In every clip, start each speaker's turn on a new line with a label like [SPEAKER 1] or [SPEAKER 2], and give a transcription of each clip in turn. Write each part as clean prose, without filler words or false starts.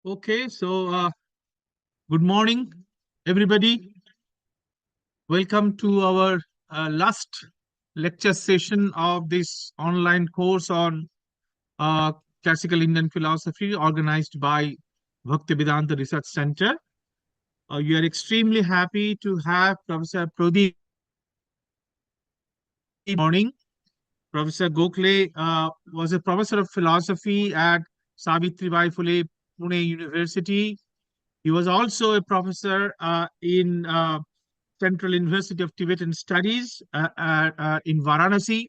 [SPEAKER 1] Okay, so good morning, everybody. Welcome to our last lecture session of this online course on uh, classical Indian philosophy organized by Bhaktivedanta Research Center. We are extremely happy to have Professor Pradeep. Morning. Professor Gokhale was a professor of philosophy at Savitribai Phule, Pune University. He was also a professor in Central University of Tibetan Studies in Varanasi.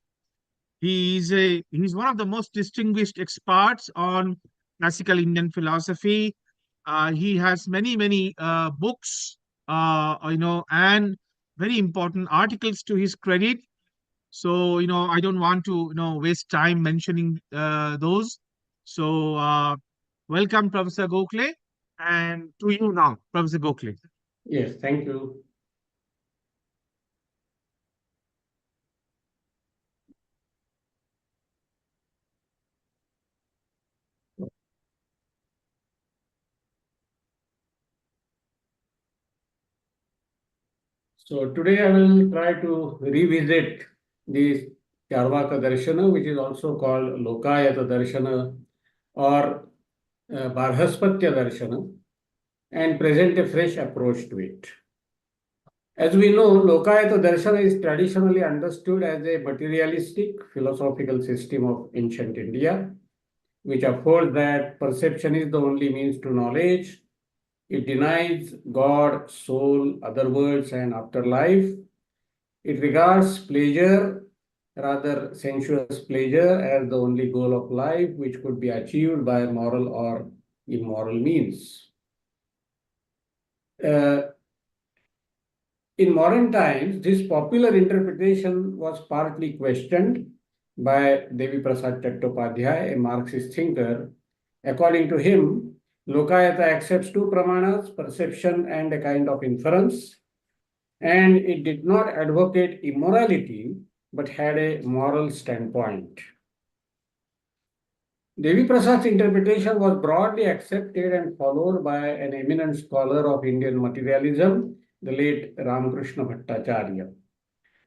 [SPEAKER 1] He's one of the most distinguished experts on classical Indian philosophy. He has many books, and very important articles to his credit. So I don't want to waste time mentioning those. So welcome, Professor Gokhale, and to you now, Professor Gokhale.
[SPEAKER 2] Yes, thank you. So today I will try to revisit the Charvaka Darṣana, which is also called Lokāyata Darṣana or Bārhaspatya Darṣana, and present a fresh approach to it. As we know, Lokāyata Darṣana is traditionally understood as a materialistic philosophical system of ancient India, which affords that perception is the only means to knowledge. It denies God, soul, other worlds, and afterlife. It regards pleasure, rather sensuous pleasure, as the only goal of life, which could be achieved by moral or immoral means. In modern times, this popular interpretation was partly questioned by Devi Prasad Chattopadhyay, a Marxist thinker. According to him, Lokāyata accepts two pramanas, perception and a kind of inference, and it did not advocate immorality, but had a moral standpoint. Devi Prasad's interpretation was broadly accepted and followed by an eminent scholar of Indian materialism, the late Ramakrishna Bhattacharya.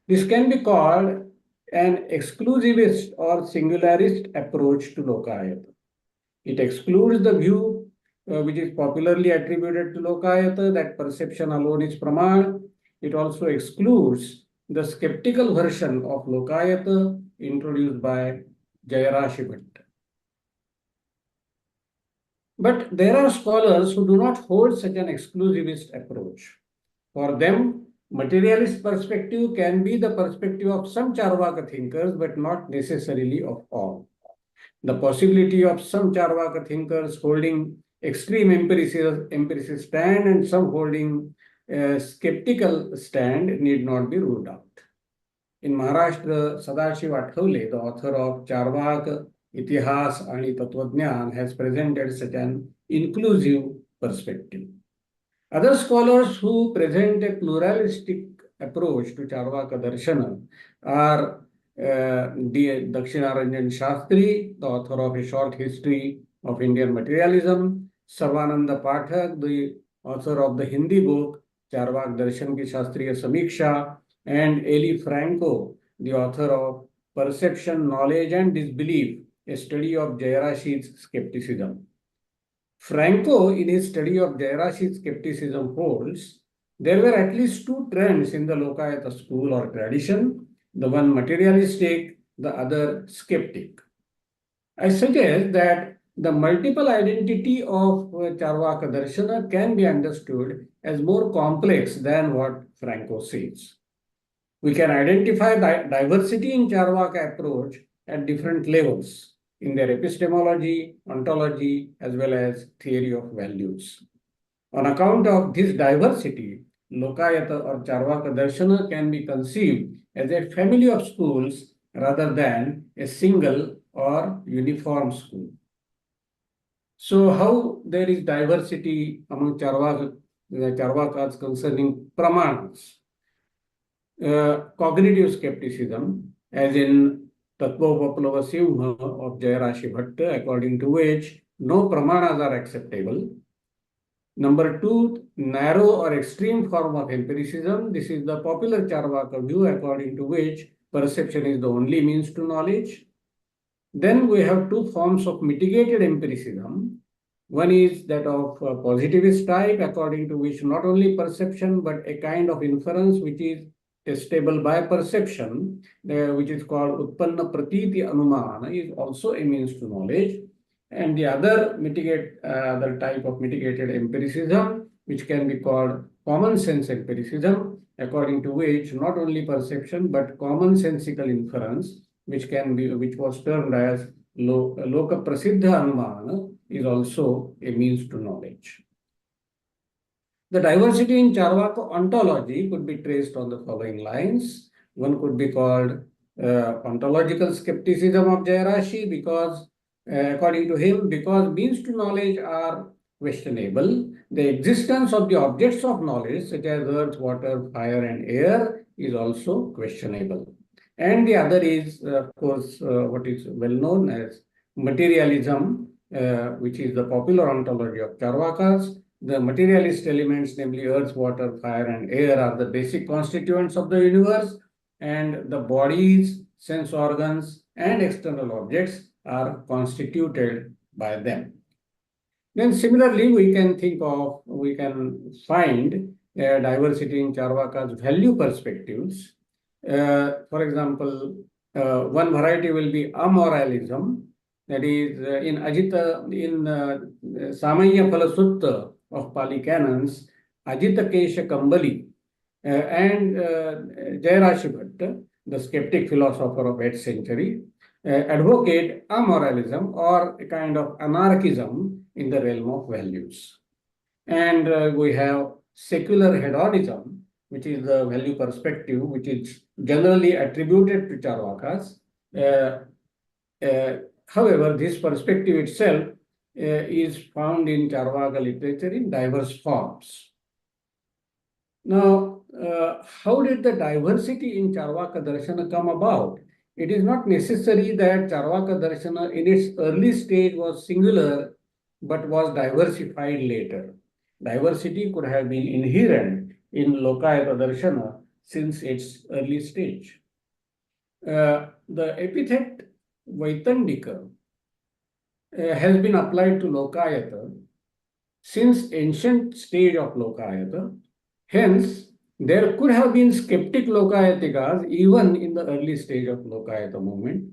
[SPEAKER 2] This can be called an exclusivist or singularist approach to Lokāyata. It excludes the view which is popularly attributed to Lokāyata, that perception alone is Praman. It also excludes the skeptical version of Lokāyata introduced by Jayarashi Bhatta. But there are scholars who do not hold such an exclusivist approach. For them, materialist perspective can be the perspective of some Charvaka thinkers, but not necessarily of all. The possibility of some Charvaka thinkers holding extreme empiricist stand and some holding a skeptical stand need not be ruled out. In Maharashtra, Sadashiv Phule, the author of Charvaka Itihas and Tatvajnan, has presented such an inclusive perspective. Other scholars who present a pluralistic approach to Charvaka Darṣana are Dakshinaranjan Shastri, the author of A Short History of Indian Materialism, Sarvananda Pathak, the author of the Hindi book Charvak Darshan Ki Shastriya Samiksha, and Eli Franco, the author of Perception, Knowledge and Disbelief, a study of Jayarashi's skepticism. Franco, in his study of Jayarashi's skepticism, holds there were at least two trends in the Lokāyata school or tradition, the one materialistic, the other skeptic. I suggest that the multiple identity of Charvaka Darṣana can be understood as more complex than what Franco says. We can identify diversity in Charvaka approach at different levels in their epistemology, ontology, as well as theory of values. On account of this diversity, Lokāyata or Charvaka Darṣana can be conceived as a family of schools rather than a single or uniform school. So how there is diversity among Charvakas concerning pramanas? Cognitive skepticism, as in Tattva Paplava Simha of Jayarashi Bhatta, according to which no pramanas are acceptable. Number two, narrow or extreme form of empiricism. This is the popular Charvaka view, according to which perception is the only means to knowledge. Then we have two forms of mitigated empiricism. One is that of positivist type, according to which not only perception, but a kind of inference which is testable by perception, which is called Utpanna Pratiti Anumana, is also a means to knowledge. And the other type of mitigated empiricism, which can be called common sense empiricism, according to which not only perception, but commonsensical inference, which was termed as Loka Prasiddha Anumana, is also a means to knowledge. The diversity in Charvaka ontology could be traced on the following lines. One could be called ontological skepticism of Jayarashi, because according to him, because means to knowledge are questionable, the existence of the objects of knowledge, such as earth, water, fire, and air, is also questionable. And the other is, of course, what is well known as materialism, which is the popular ontology of Charvakas. The materialist elements, namely earth, water, fire, and air, are the basic constituents of the universe, and the bodies, sense organs, and external objects are constituted by them. Then similarly, we can find diversity in Charvaka's value perspectives. For example, one variety will be amoralism, that is in Samaya Phala Sutta of Pali canons, Ajita Kesha Kambali and Jayarashi Bhatta, the skeptic philosopher of 8th century, advocate amoralism, or a kind of anarchism in the realm of values. And we have secular hedonism, which is the value perspective, which is generally attributed to Charvakas. However, this perspective itself is found in Charvaka literature in diverse forms. Now, how did the diversity in Charvaka Darṣana come about? It is not necessary that Charvaka Darṣana in its early stage was singular, but was diversified later. Diversity could have been inherent in Lokāyata Darṣana since its early stage. The epithet Vaitandika has been applied to Lokāyata since ancient stage of Lokāyata. Hence, there could have been skeptic Lokāyatikas even in the early stage of Lokāyata movement.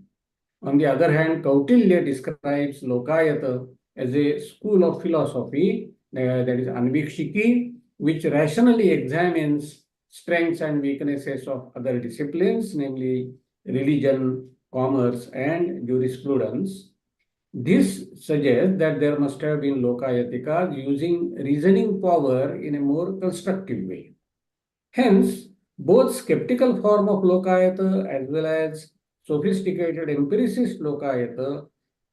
[SPEAKER 2] On the other hand, Kautilya describes Lokāyata as a school of philosophy, that is Anvikshiki, which rationally examines strengths and weaknesses of other disciplines, namely religion, commerce, and jurisprudence. This suggests that there must have been Lokāyatikas using reasoning power in a more constructive way. Hence, both skeptical form of Lokāyata as well as sophisticated empiricist Lokāyata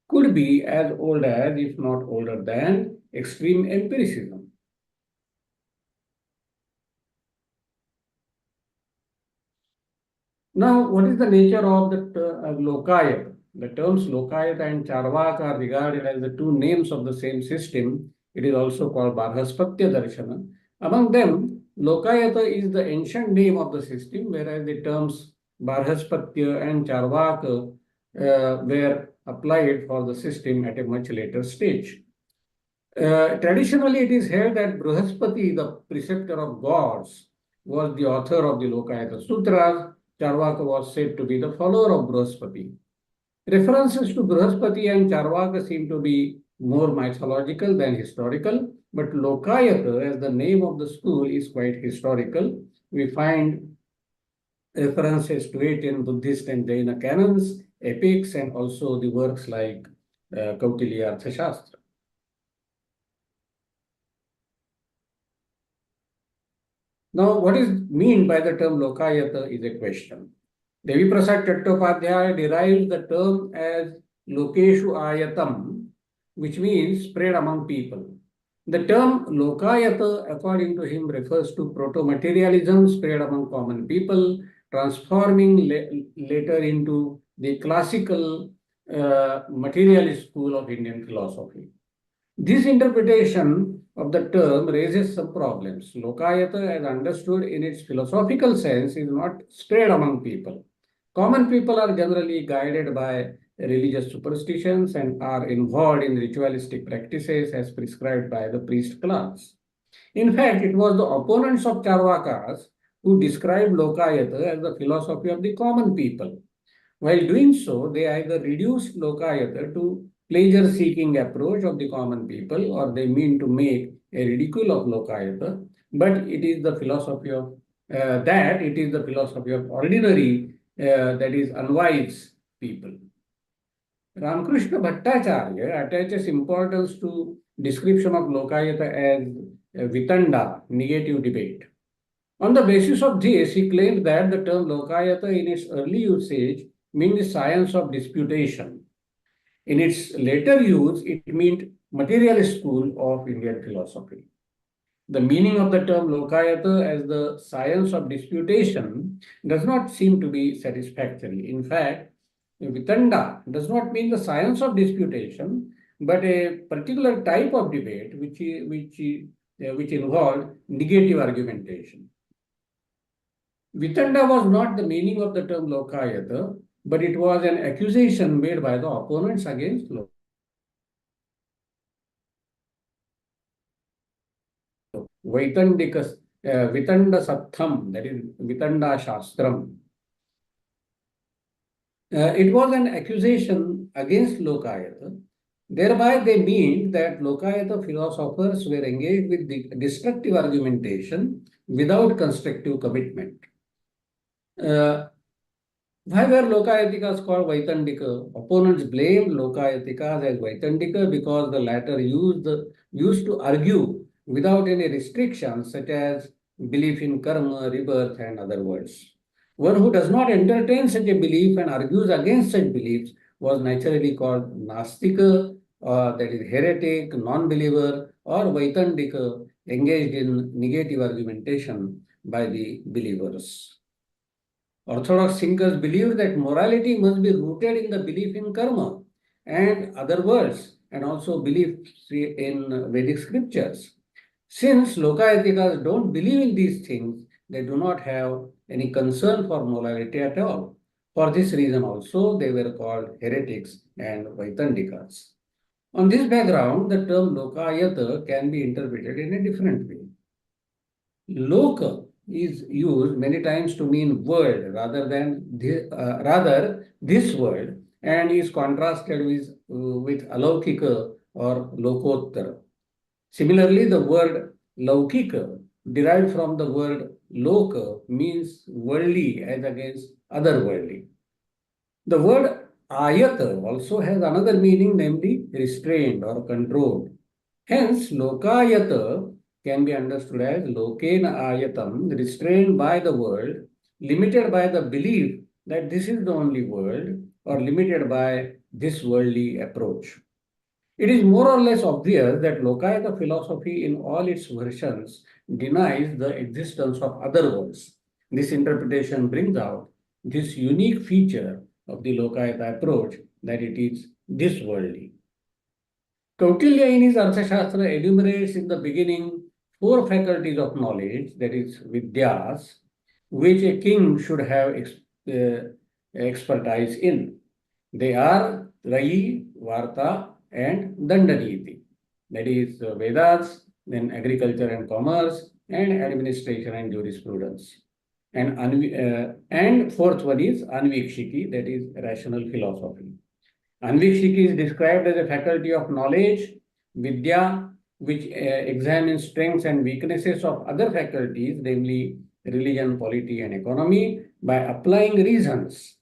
[SPEAKER 2] could be as old as, if not older than, extreme empiricism. Now, what is the nature of the Lokāyata? The terms Lokāyata and Charvaka are regarded as the two names of the same system. It is also called Bārhaspatya Darṣana. Among them, Lokāyata is the ancient name of the system, whereas the terms Bārhaspatya and Charvaka were applied for the system at a much later stage. Traditionally, it is held that Brihaspati, the preceptor of gods, was the author of the Lokāyata Sutras. Charvaka was said to be the follower of Brihaspati. References to Brihaspati and Charvaka seem to be more mythological than historical, but Lokāyata, as the name of the school, is quite historical. We find references to it in Buddhist and Jaina canons, epics, and also the works like Kautilya Arthashastra. Now, what is meant by the term Lokāyata is a question. Devi Prasad Chattopadhyaya derives the term as Lokeshu Ayatam, which means spread among people. The term Lokāyata, according to him, refers to proto-materialism spread among common people, transforming later into the classical materialist school of Indian philosophy. This interpretation of the term raises some problems. Lokāyata, as understood in its philosophical sense, is not spread among people. Common people are generally guided by religious superstitions and are involved in ritualistic practices as prescribed by the priest class. In fact, it was the opponents of Charvakas who described Lokāyata as the philosophy of the common people. While doing so, they either reduced Lokāyata to pleasure-seeking approach of the common people, or they mean to make a ridicule of Lokāyata, but it is the philosophy of ordinary, that is unwise people. Ramakrishna Bhattacharya attaches importance to description of Lokāyata as Vitanda, negative debate. On the basis of this, he claimed that the term Lokāyata in its early usage meant the science of disputation. In its later use, it meant materialist school of Indian philosophy. The meaning of the term Lokāyata as the science of disputation does not seem to be satisfactory. In fact, Vitanda does not mean the science of disputation, but a particular type of debate which involved negative argumentation. Vitanda was not the meaning of the term Lokāyata, but it was an accusation made by the opponents against Lokāyata. Vitanda Satham, that is Vitanda Shastram. It was an accusation against Lokāyata. Thereby, they mean that Lokāyata philosophers were engaged with destructive argumentation without constructive commitment. Why were Lokāyatikas called Vaitandika? Opponents blamed Lokāyatikas as Vaitandika because the latter used to argue without any restrictions, such as belief in karma, rebirth, and other worlds. One who does not entertain such a belief and argues against such beliefs was naturally called Nastika, that is heretic, non-believer, or Vaitandika, engaged in negative argumentation by the believers. Orthodox thinkers believed that morality must be rooted in the belief in karma and other worlds, and also belief in Vedic scriptures. Since Lokāyatikas don't believe in these things, they do not have any concern for morality at all. For this reason also, they were called heretics and Vaitandikas. On this background, the term Lokāyata can be interpreted in a different way. Loka is used many times to mean world rather this world, and is contrasted with alaukika or lokottara. Similarly, the word laukika, derived from the word loka, means worldly as against otherworldly. The word ayata also has another meaning, namely restrained or controlled. Hence, Lokāyata can be understood as Lokena ayatam, restrained by the world, limited by the belief that this is the only world, or limited by this worldly approach. It is more or less obvious that Lokāyata philosophy in all its versions denies the existence of other worlds. This interpretation brings out this unique feature of the Lokāyata approach, that it is this worldly. Kautilya in his Arthashastra enumerates in the beginning 4 faculties of knowledge, that is vidyas, which a king should have expertise in. They are Rayi, Varta, and Dandaniti. That is Vedas, then agriculture and commerce, and administration and jurisprudence. And fourth one is Anvikshiki, that is rational philosophy. Anvikshiki is described as a faculty of knowledge, vidya, which examines strengths and weaknesses of other faculties, namely religion, polity, and economy, by applying reasons.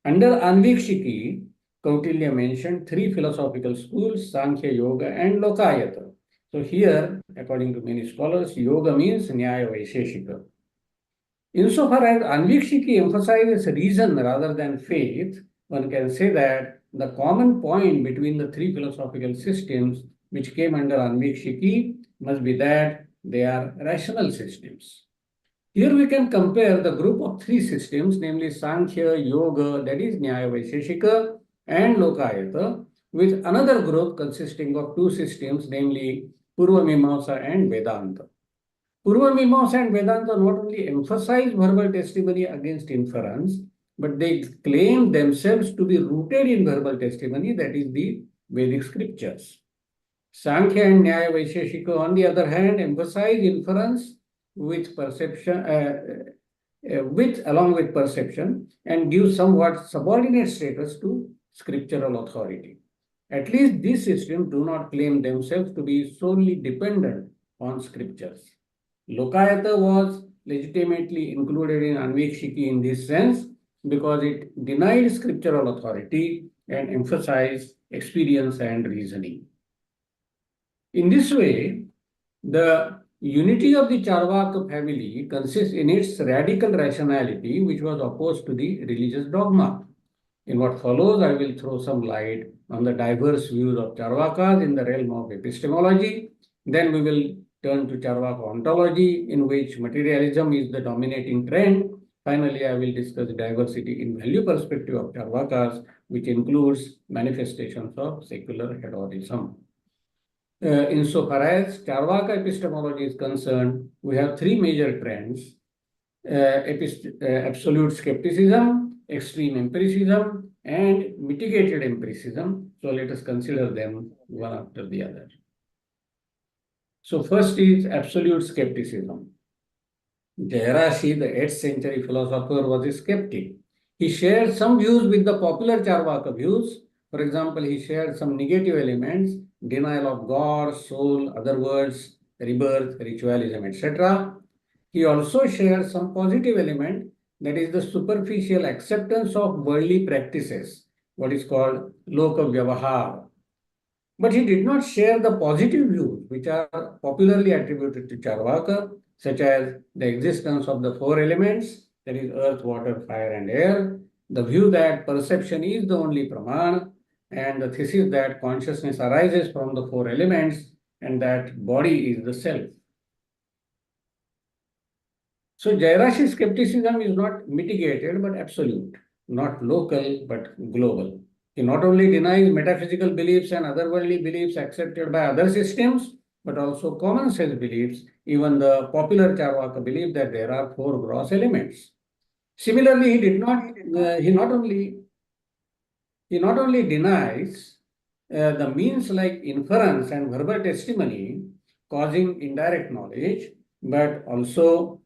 [SPEAKER 2] Under Anvikshiki, Kautilya mentioned 3 philosophical schools, Sankhya, Yoga, and Lokāyata. So here, according to many scholars, Yoga means Nyaya Vaisheshika. Insofar as Anvikshiki emphasizes reason rather than faith, one can say that the common point between the 3 philosophical systems which came under Anvikshiki must be that they are rational systems. Here we can compare the group of 3 systems, namely Sankhya, Yoga, that is Nyaya Vaisheshika, and Lokāyata, with another group consisting of two systems, namely Purva Mimamsa and Vedanta. Purva Mimamsa and Vedanta not only emphasize verbal testimony against inference, but they claim themselves to be rooted in verbal testimony, that is the Vedic scriptures. Sankhya and Nyaya Vaisheshika, on the other hand, emphasize inference with perception, along with perception, and give somewhat subordinate status to scriptural authority. At least these systems do not claim themselves to be solely dependent on scriptures. Lokāyata was legitimately included in Anvekshiki in this sense because it denied scriptural authority and emphasized experience and reasoning. In this way, the unity of the Charvaka family consists in its radical rationality, which was opposed to the religious dogma. In what follows, I will throw some light on the diverse views of Charvakas in the realm of epistemology. Then we will turn to Charvaka ontology, in which materialism is the dominating trend. Finally, I will discuss diversity in value perspective of Charvakas, which includes manifestations of secular hedonism. Insofar as Charvaka epistemology is concerned, we have three major trends: absolute skepticism, extreme empiricism, and mitigated empiricism. So let us consider them one after the other. So first is absolute skepticism. Jayarashi, the 8th century philosopher, was a skeptic. He shared some views with the popular Charvaka views. For example, he shared some negative elements: denial of God, soul, other words, rebirth, ritualism, etc. He also shared some positive element, that is the superficial acceptance of worldly practices, what is called loka vyavahar. But he did not share the positive views which are popularly attributed to Charvaka, such as the existence of the four elements, that is earth, water, fire, and air, the view that perception is the only praman, and the thesis that consciousness arises from the four elements and that body is the self. So Jayarashi's skepticism is not mitigated but absolute, not local but global. He not only denies metaphysical beliefs and otherworldly beliefs accepted by other systems, but also common sense beliefs. Even the popular Charvaka believe that there are four gross elements. Similarly, he not only denies the means like inference and verbal testimony causing indirect knowledge, but also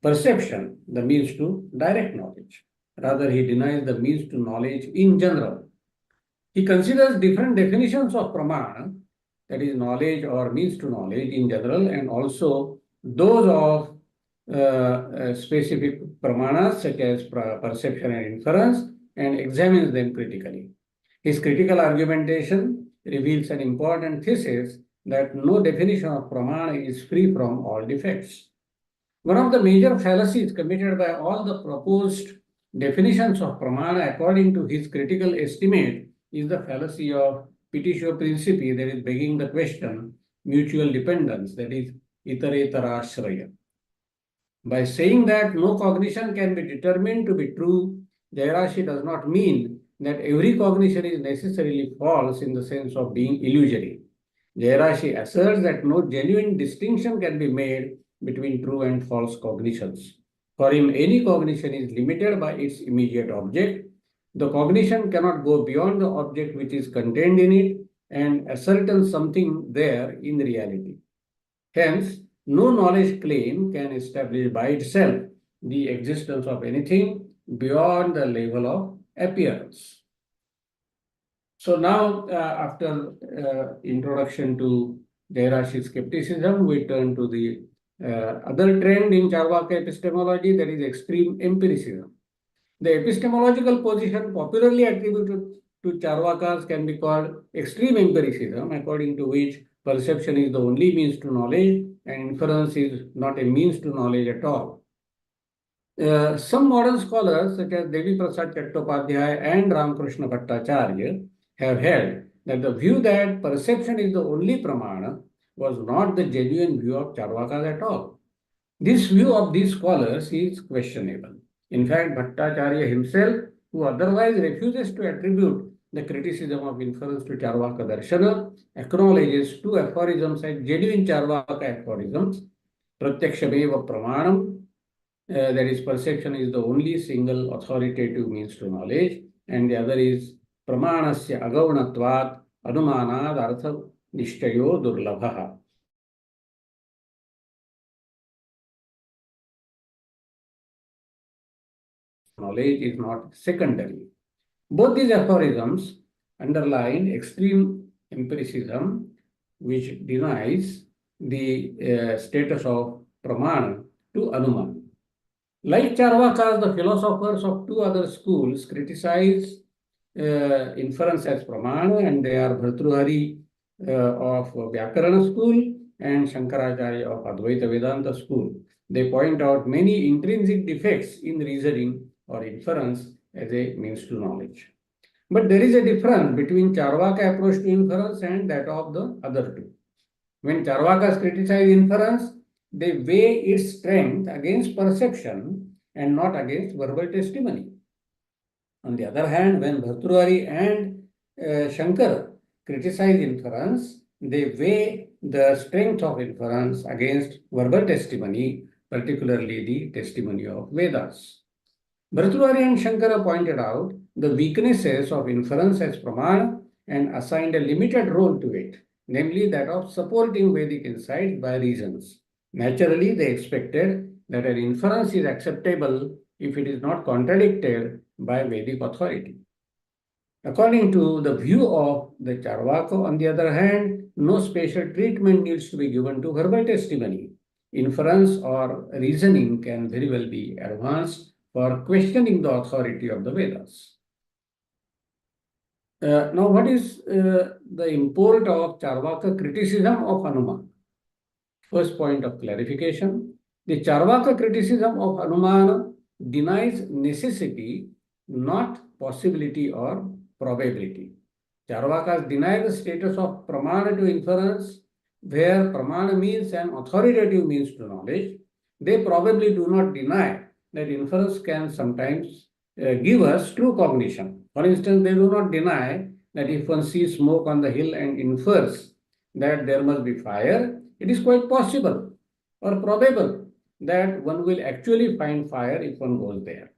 [SPEAKER 2] perception, the means to direct knowledge. Rather, he denies the means to knowledge in general. He considers different definitions of pramana, that is knowledge or means to knowledge in general, and also those of specific pramanas such as perception and inference, and examines them critically. His critical argumentation reveals an important thesis that no definition of pramana is free from all defects. One of the major fallacies committed by all the proposed definitions of pramana, according to his critical estimate, is the fallacy of petitio principii, that is begging the question, mutual dependence, that is itaretara ashraya. By saying that no cognition can be determined to be true, Jayarashi does not mean that every cognition is necessarily false in the sense of being illusory. Jayarashi asserts that no genuine distinction can be made between true and false cognitions. For him, any cognition is limited by its immediate object. The cognition cannot go beyond the object which is contained in it and ascertain something there in reality. Hence, no knowledge claim can establish by itself the existence of anything beyond the level of appearance. So now, after introduction to Jayarashi's skepticism, we turn to the other trend in Charvaka epistemology, that is extreme empiricism. The epistemological position popularly attributed to Charvakas can be called extreme empiricism, according to which perception is the only means to knowledge and inference is not a means to knowledge at all. Some modern scholars, such as Devi Prasad Chattopadhyay and Ramakrishna Bhattacharya, have held that the view that perception is the only pramana was not the genuine view of Charvakas at all. This view of these scholars is questionable. In fact, Bhattacharya himself, who otherwise refuses to attribute the criticism of inference to Charvaka Darṣana acknowledges two aphorisms as genuine Charvaka aphorisms. Pratyakshameva Pramanam, that is, perception is the only single authoritative means to knowledge, and the other is Pramanasya Agavanatvat Anumanad Artha Nishchayo Durlabhaha. Knowledge is not secondary. Both these aphorisms underline extreme empiricism, which denies the status of Pramana to Anuman. Like Charvakas, the philosophers of two other schools criticize inference as Pramana, and they are Bhartrihari of Vyakarana school and Shankaracharya of Advaita Vedanta school. They point out many intrinsic defects in reasoning or inference as a means to knowledge. But there is a difference between Charvaka approach to inference and that of the other two. When Charvakas criticize inference, they weigh its strength against perception and not against verbal testimony. On the other hand, when Bhartrihari and Shankara criticize inference, they weigh the strength of inference against verbal testimony, particularly the testimony of Vedas. Bhartrihari and Shankara pointed out the weaknesses of inference as pramana and assigned a limited role to it, namely that of supporting Vedic insights by reasons. Naturally, they expected that an inference is acceptable if it is not contradicted by Vedic authority. According to the view of the Charvaka, on the other hand, no special treatment needs to be given to verbal testimony. Inference or reasoning can very well be advanced for questioning the authority of the Vedas. Now, what is the import of Charvaka criticism of Hanuman? First point of clarification, the Charvaka criticism of Hanumana denies necessity, not possibility or probability. Charvakas deny the status of pramana to inference, where pramana means an authoritative means to knowledge. They probably do not deny that inference can sometimes give us true cognition. For instance, they do not deny that if one sees smoke on the hill and infers that there must be fire, it is quite possible or probable that one will actually find fire if one goes there.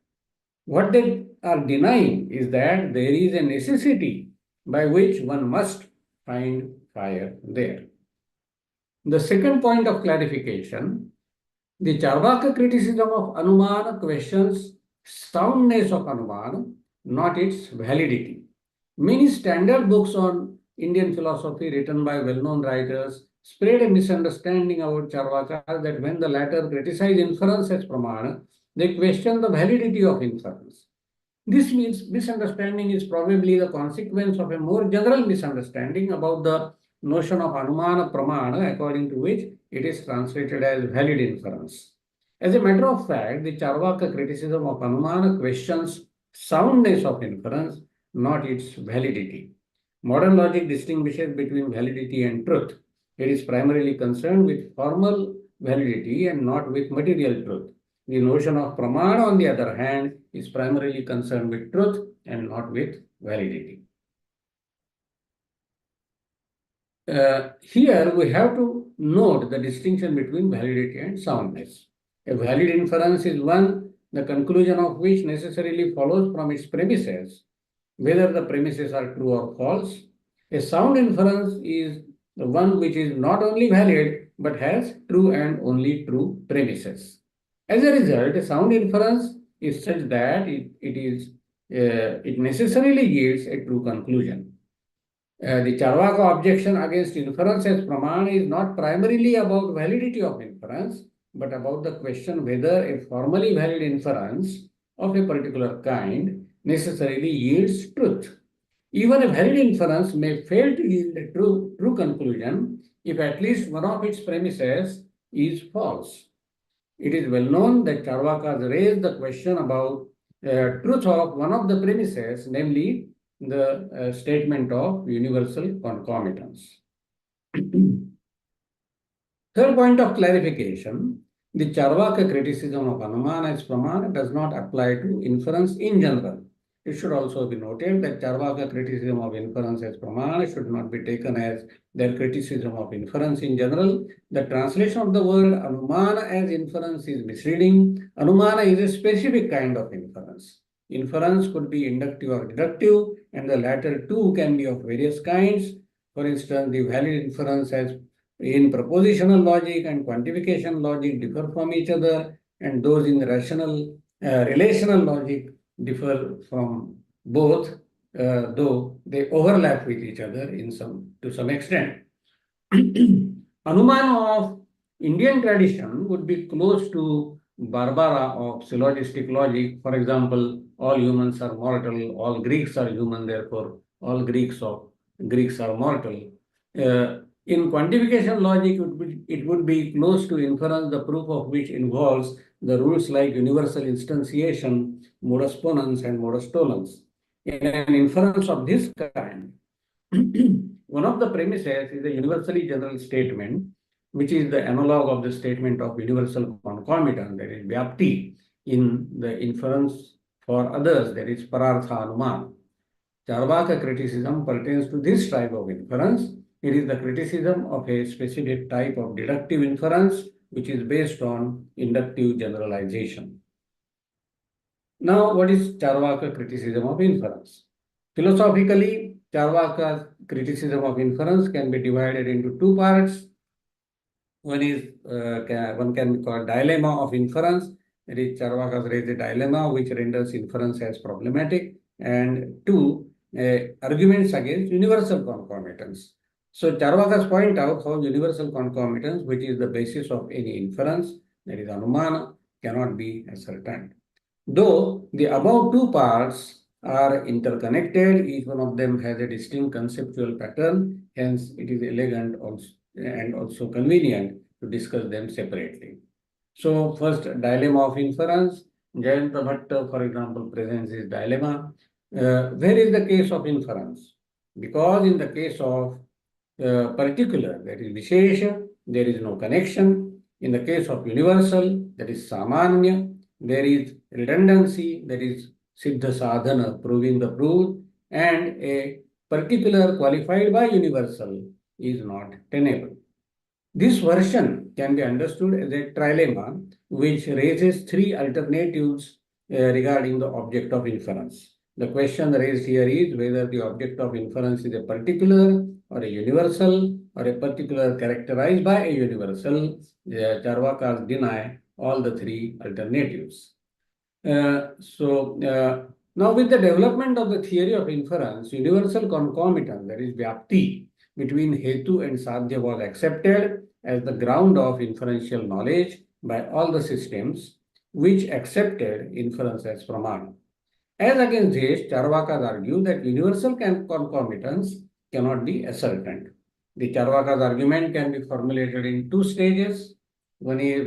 [SPEAKER 2] What they are denying is that there is a necessity by which one must find fire there. The second point of clarification, the Charvaka criticism of Anumana questions soundness of Anumana, not its validity. Many standard books on Indian philosophy written by well-known writers spread a misunderstanding about Charvakas that when the latter criticize inference as pramana, they question the validity of inference. This misunderstanding is probably the consequence of a more general misunderstanding about the notion of Anumana Pramana, according to which it is translated as valid inference. As a matter of fact, the Charvaka criticism of Anumana questions soundness of inference, not its validity. Modern logic distinguishes between validity and truth. It is primarily concerned with formal validity and not with material truth. The notion of pramana, on the other hand, is primarily concerned with truth and not with validity. Here we have to note the distinction between validity and soundness. A valid inference is one, the conclusion of which necessarily follows from its premises, whether the premises are true or false. A sound inference is the one which is not only valid, but has true and only true premises. As a result, a sound inference is such that it necessarily yields a true conclusion. The Charvaka objection against inference as pramana is not primarily about validity of inference, but about the question whether a formally valid inference of a particular kind necessarily yields truth. Even a valid inference may fail to yield a true conclusion if at least one of its premises is false. It is well known that Charvakas raised the question about truth of one of the premises, namely the statement of universal concomitance. Third point of clarification, the Charvaka criticism of Anumana as pramana does not apply to inference in general. it should also be noted that Charvaka criticism of inference as pramana should not be taken as their criticism of inference in general. The translation of the word anumana as inference is misleading. Anumana is a specific kind of inference. Inference could be inductive or deductive, and the latter two can be of various kinds. For instance, the valid inference as in propositional logic and quantification logic differ from each other, and those in relational logic differ from both, though they overlap with each other to some extent. Anuman of Indian tradition would be close to Barbara of syllogistic logic. For example, all humans are mortal, all Greeks are human, therefore all Greeks are mortal. In quantification logic, it would be close to inference, the proof of which involves the rules like universal instantiation, modus ponens, and modus tollens. In an inference of this kind, one of the premises is a universally general statement, which is the analog of the statement of universal concomitant, that is vyapti. In the inference for others, that is parartha anuman. Charvaka criticism pertains to this type of inference. It is the criticism of a specific type of deductive inference, which is based on inductive generalization. Now, what is Charvaka criticism of inference? Philosophically, Charvaka's criticism of inference can be divided into two parts. One can be called dilemma of inference. That is, Charvakas raise a dilemma which renders inference as problematic. And two, arguments against universal concomitance. So Charvakas point out how universal concomitance, which is the basis of any inference, that is anumana, cannot be ascertained. Though the above two parts are interconnected, each one of them has a distinct conceptual pattern, hence it is elegant and also convenient to discuss them separately. So first, dilemma of inference. Jayanta Bhatta, for example, presents this dilemma. Where is the case of inference? Because in the case of particular, that is Vishesha, there is no connection. In the case of universal, that is Samanya, there is redundancy, that is Siddha Sadhana, proving the proved, and a particular qualified by universal is not tenable. This version can be understood as a trilemma which raises three alternatives regarding the object of inference. The question raised here is whether the object of inference is a particular or a universal or a particular characterized by a universal. Charvakas deny all the three alternatives. Now with the development of the theory of inference, universal concomitance, that is vyapti, between hetu and sadhya was accepted as the ground of inferential knowledge by all the systems which accepted inference as pramana. As against this, Charvakas argue that universal concomitance cannot be ascertained. The Charvakas argument can be formulated in two stages.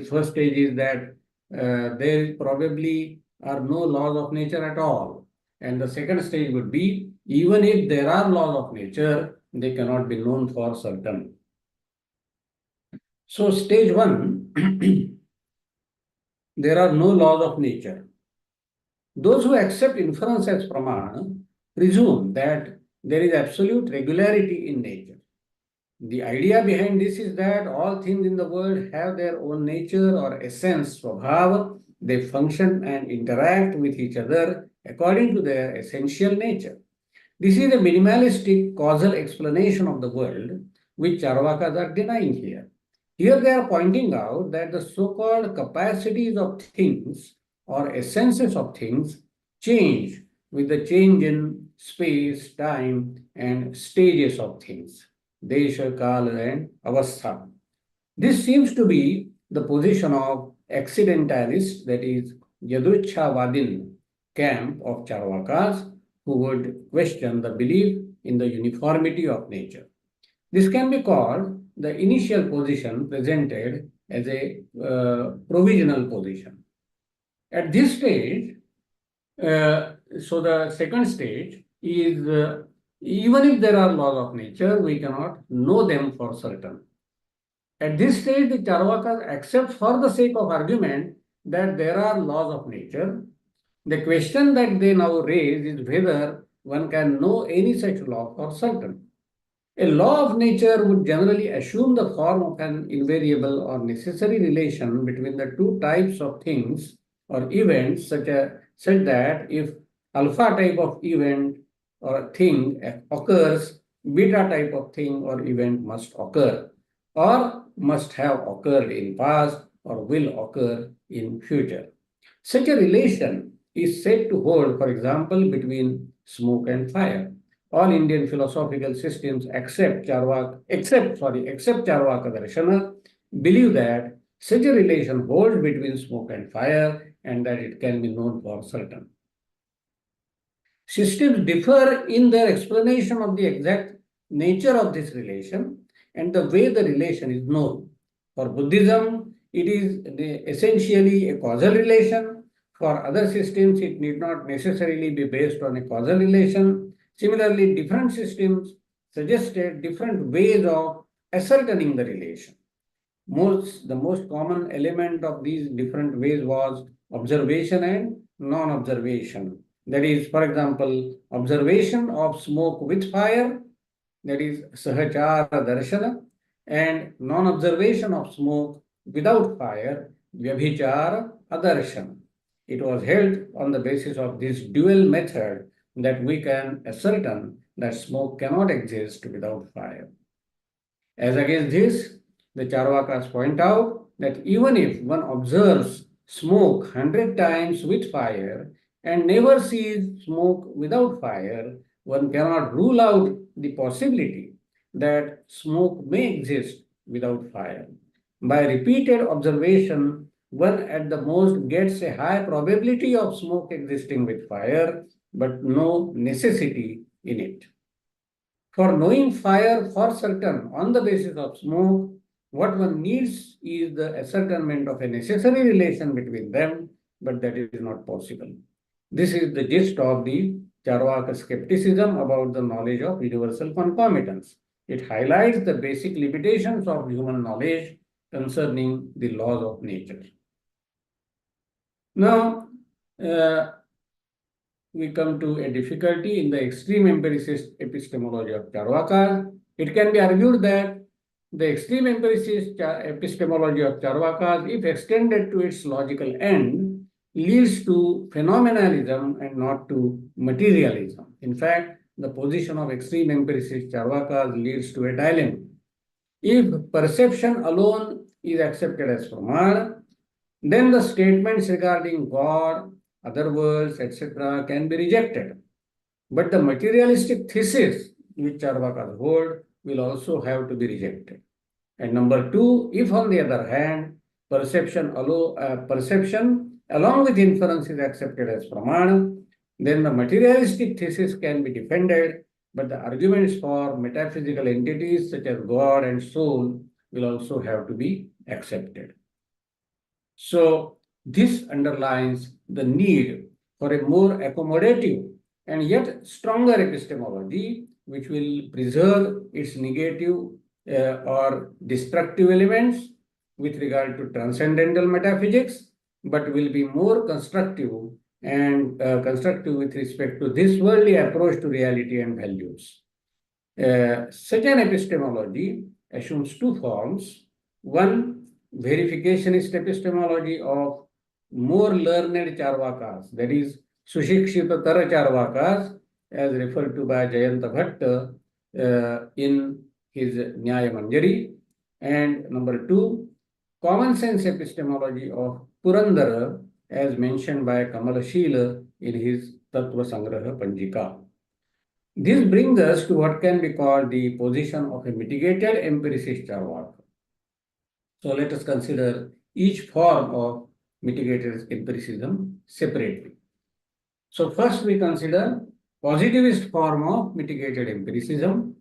[SPEAKER 2] First stage is that there probably are no laws of nature at all. And the second stage would be, even if there are laws of nature, they cannot be known for certain. So stage one, there are no laws of nature. Those who accept inference as pramana presume that there is absolute regularity in nature. The idea behind this is that all things in the world have their own nature or essence, svabhava. They function and interact with each other according to their essential nature. This is a minimalistic causal explanation of the world, which Charvakas are denying here. Here they are pointing out that the so-called capacities of things or essences of things change with the change in space, time, and stages of things, desha, kala, and avastha. This seems to be the position of accidentalist, that is Yadruchhavadin camp of Charvakas, who would question the belief in the uniformity of nature. This can be called the initial position presented as a provisional position. At this stage, so the second stage is even if there are laws of nature, we cannot know them for certain. At this stage, the Charvakas accept for the sake of argument that there are laws of nature, The question that they now raise is whether one can know any such law for certain. A law of nature would generally assume the form of an invariable or necessary relation between the two types of things or events, such that if alpha type of event or thing occurs, beta type of thing or event must occur, or must have occurred in past or will occur in future. Such a relation is said to hold, for example, between smoke and fire. All Indian philosophical systems except Charvaka Darṣana believe that such a relation holds between smoke and fire and that it can be known for certain. Systems differ in their explanation of the exact nature of this relation and the way the relation is known. For Buddhism, it is essentially a causal relation. For other systems, it need not necessarily be based on a causal relation. Similarly, different systems suggested different ways of ascertaining the relation. The most common element of these different ways was observation and non-observation. That is, for example, observation of smoke with fire, that is Sahachara Darshana, and non-observation of smoke without fire, Vyabhichara Adarshana. It was held on the basis of this dual method that we can ascertain that smoke cannot exist without fire. As against this, the Charvakas point out that even if one observes smoke 100 times with fire and never sees smoke without fire, one cannot rule out the possibility that smoke may exist without fire. By repeated observation, one at the most gets a high probability of smoke existing with fire, but no necessity in it. For knowing fire for certain on the basis of smoke, what one needs is the ascertainment of a necessary relation between them, but that is not possible. This is the gist of the Charvaka skepticism about the knowledge of universal concomitance. It highlights the basic limitations of human knowledge concerning the laws of nature. Now, we come to a difficulty in the extreme empiricist epistemology of Charvakas. It can be argued that the extreme empiricist epistemology of Charvakas, if extended to its logical end, leads to phenomenalism and not to materialism. In fact, the position of extreme empiricist Charvakas leads to a dilemma. If perception alone is accepted as pramana, then the statements regarding God, other worlds, etc. can be rejected. But the materialistic thesis which Charvakas hold will also have to be rejected. And number two, if on the other hand, perception along with inference is accepted as pramana, then the materialistic thesis can be defended, but the arguments for metaphysical entities such as God and soul will also have to be accepted. So this underlines the need for a more accommodative and yet stronger epistemology, which will preserve its negative or destructive elements with regard to transcendental metaphysics, but will be more constructive and constructive with respect to this worldly approach to reality and values. Such an epistemology assumes two forms. One, verificationist epistemology of more learned Charvakas, that is, Sushikshitatara Charvakas, as referred to by Jayanta Bhatta in his Nyaya Manjari. And number two, common sense epistemology of Purandara, as mentioned by Kamalashila in his Tattva Sangraha Panjika. This brings us to what can be called the position of a mitigated empiricist Charvaka. So let us consider each form of mitigated empiricism separately. So first we consider positivist form of mitigated empiricism.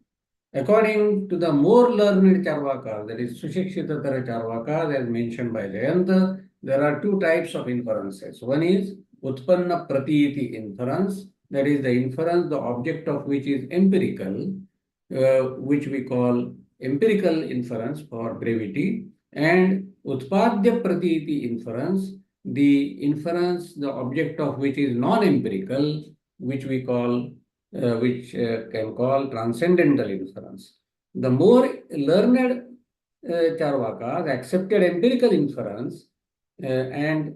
[SPEAKER 2] According to the more learned Charvakas, that is Sushikshitatara Charvakas, as mentioned by Jayanta, there are two types of inferences. One is Utpanna Pratiti inference, that is the inference, the object of which is empirical, which we call empirical inference for brevity, and Utpadya Pratiti inference, the inference, the object of which is non-empirical, which we call, can call transcendental inference. The more learned Charvakas accepted empirical inference and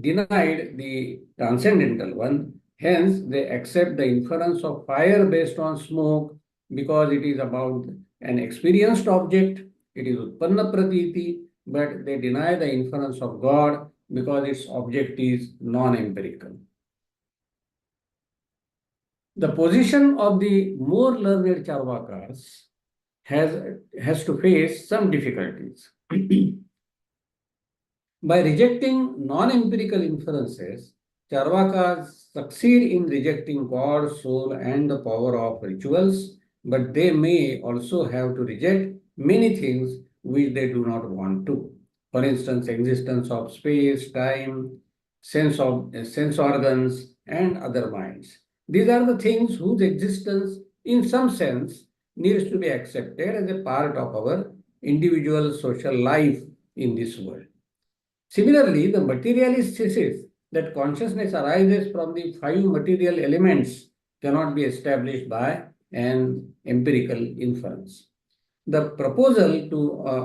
[SPEAKER 2] denied the transcendental one. Hence, they accept the inference of fire based on smoke because it is about an experienced object, it is Utpanna Pratiti, but they deny the inference of God because its object is non-empirical. The position of the more learned Charvakas has to face some difficulties. By rejecting non-empirical inferences, Charvakas succeed in rejecting God, soul, and the power of rituals, but they may also have to reject many things which they do not want to. For instance, existence of space, time, sense organs, and other minds. These are the things whose existence, in some sense, needs to be accepted as a part of our individual social life in this world. Similarly, the materialist thesis that consciousness arises from the five material elements cannot be established by an empirical inference. The proposal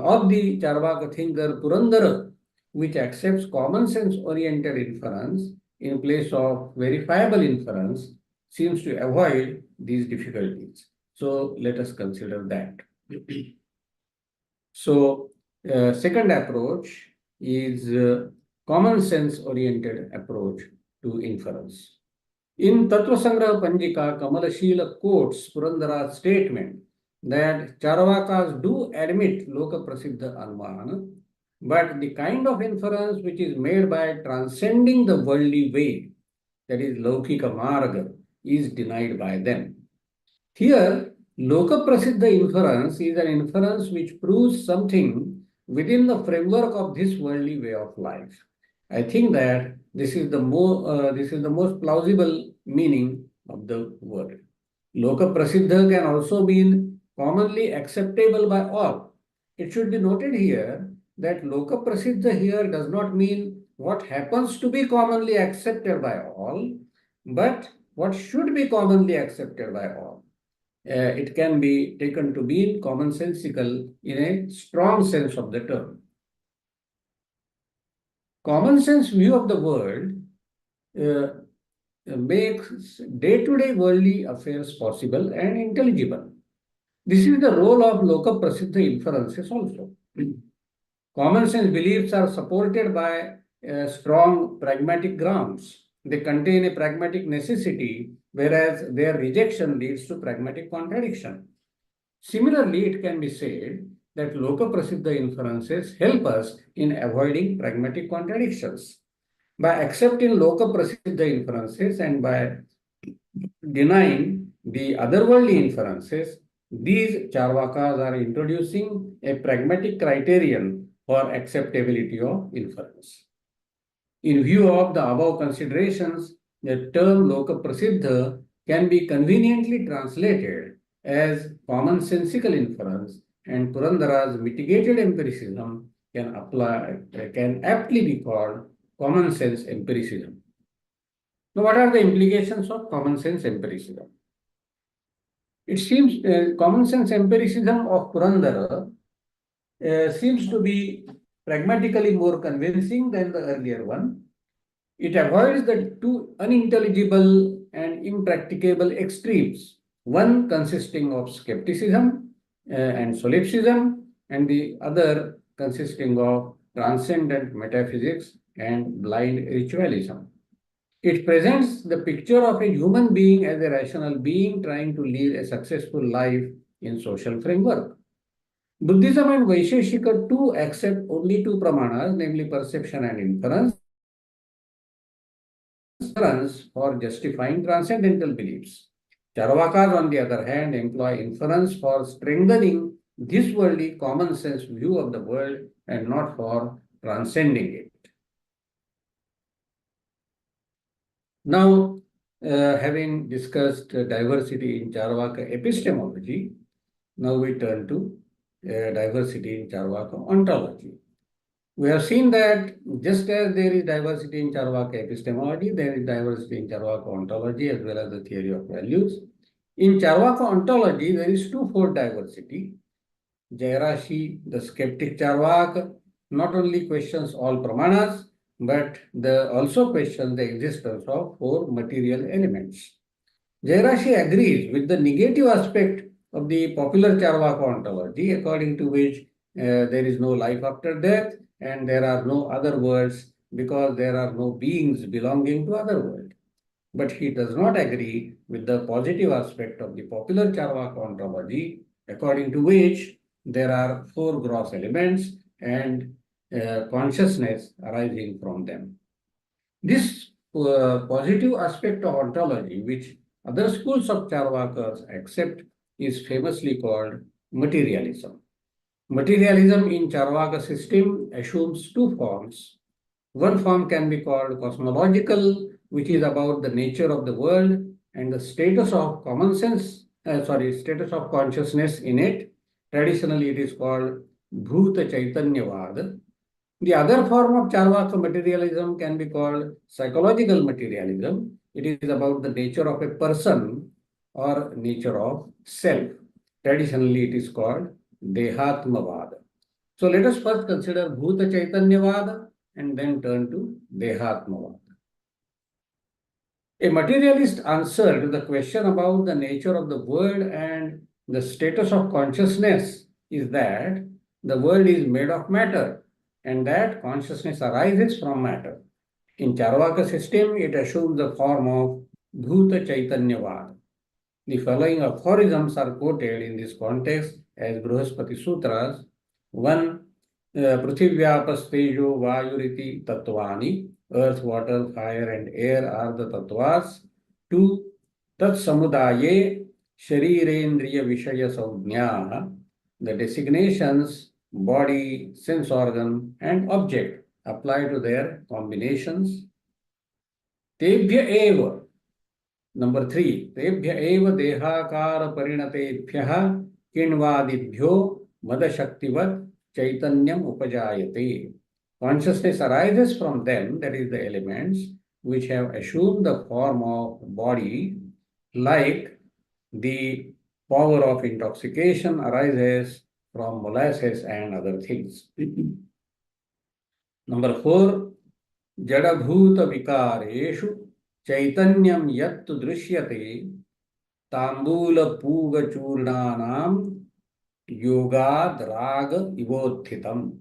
[SPEAKER 2] of the Charvaka thinker Purandara, which accepts common sense oriented inference in place of verifiable inference, seems to avoid these difficulties. So let us consider that. So, second approach is common sense oriented approach to inference. In Tattva Sangraha Panjika, Kamalashila quotes Purandara's statement that Charvakas do admit Loka Prasiddha Anumana, but the kind of inference which is made by transcending the worldly way, that is Laukika Marga, is denied by them. Here, Loka Prasiddha inference is an inference which proves something within the framework of this worldly way of life. I think that this is the most plausible meaning of the word. Loka Prasiddha can also mean commonly acceptable by all. It should be noted here that Loka Prasiddha here does not mean what happens to be commonly accepted by all, but what should be commonly accepted by all. It can be taken to be commonsensical in a strong sense of the term. Common sense view of the world makes day-to-day worldly affairs possible and intelligible. This is the role of Loka Prasiddha inferences also. Common sense beliefs are supported by strong pragmatic grounds. They contain a pragmatic necessity, whereas their rejection leads to pragmatic contradiction. Similarly, it can be said that Loka Prasiddha inferences help us in avoiding pragmatic contradictions. By accepting Loka Prasiddha inferences and by denying the otherworldly inferences, these Charvakas are introducing a pragmatic criterion for acceptability of inference. In view of the above considerations, the term Loka Prasiddha can be conveniently translated as commonsensical inference, and Purandara's mitigated empiricism can aptly be called common sense empiricism. Now, what are the implications of common sense empiricism? It seems common sense empiricism of Purandara seems to be pragmatically more convincing than the earlier one. It avoids the two unintelligible and impracticable extremes, one consisting of skepticism and solipsism, and the other consisting of transcendent metaphysics and blind ritualism. It presents the picture of a human being as a rational being trying to lead a successful life in social framework. Buddhism and Vaisheshika too accept only two pramanas, namely perception and inference, for justifying transcendental beliefs. Charvakas, on the other hand, employ inference for strengthening this worldly common sense view of the world and not for transcending it. Now, having discussed diversity in Charvaka epistemology, now we turn to diversity in Charvaka ontology. We have seen that just as there is diversity in Charvaka epistemology, there is diversity in Charvaka ontology as well as the theory of values. In Charvaka ontology, there is twofold diversity. Jairashi, the skeptic Charvak, not only questions all pramanas, but also questions the existence of four material elements. Jairashi agrees with the negative aspect of the popular Charvaka ontology, according to which there is no life after death and there are no other worlds because there are no beings belonging to other world. But he does not agree with the positive aspect of the popular Charvaka ontology, according to which there are four gross elements and consciousness arising from them. This positive aspect of ontology, which other schools of Charvakas accept, is famously called materialism. Materialism in Charvaka system assumes two forms. One form can be called cosmological, which is about the nature of the world and the status of status of consciousness in it. Traditionally, it is called Bhuta Chaitanyavad. The other form of Charvaka materialism can be called psychological materialism. It is about the nature of a person or nature of self. Traditionally, it is called Dehatmavad. So let us first consider Bhuta Chaitanyavad and then turn to Dehatmavad. A materialist answer to the question about the nature of the world and the status of consciousness is that the world is made of matter and that consciousness arises from matter. In Charvaka system, it assumes the form of Bhuta Chaitanyavad. The following aphorisms are quoted in this context as Brihaspati Sutras. 1. Prithivyapastejo Vayuriti Tattvani. Earth, water, fire, and air are the tattvas. 2. Tat Samudaye Sharirendriya Vishaya Saujñā. The designations body, sense organ, and object apply to their combinations. Tebhya eva. Number 3. Tebhya eva dehakara parinatebhyaha kinvadibhyo madashaktivat chaitanyam upajayate. Consciousness arises from them, that is the elements, which have assumed the form of body, like the power of intoxication arises from molasses and other things. Number 4, Jadabhuta Vikareshu Chaitanyam Yattu Drishyate Tambula Puga Churnanam Yogad Raga Ivothitam.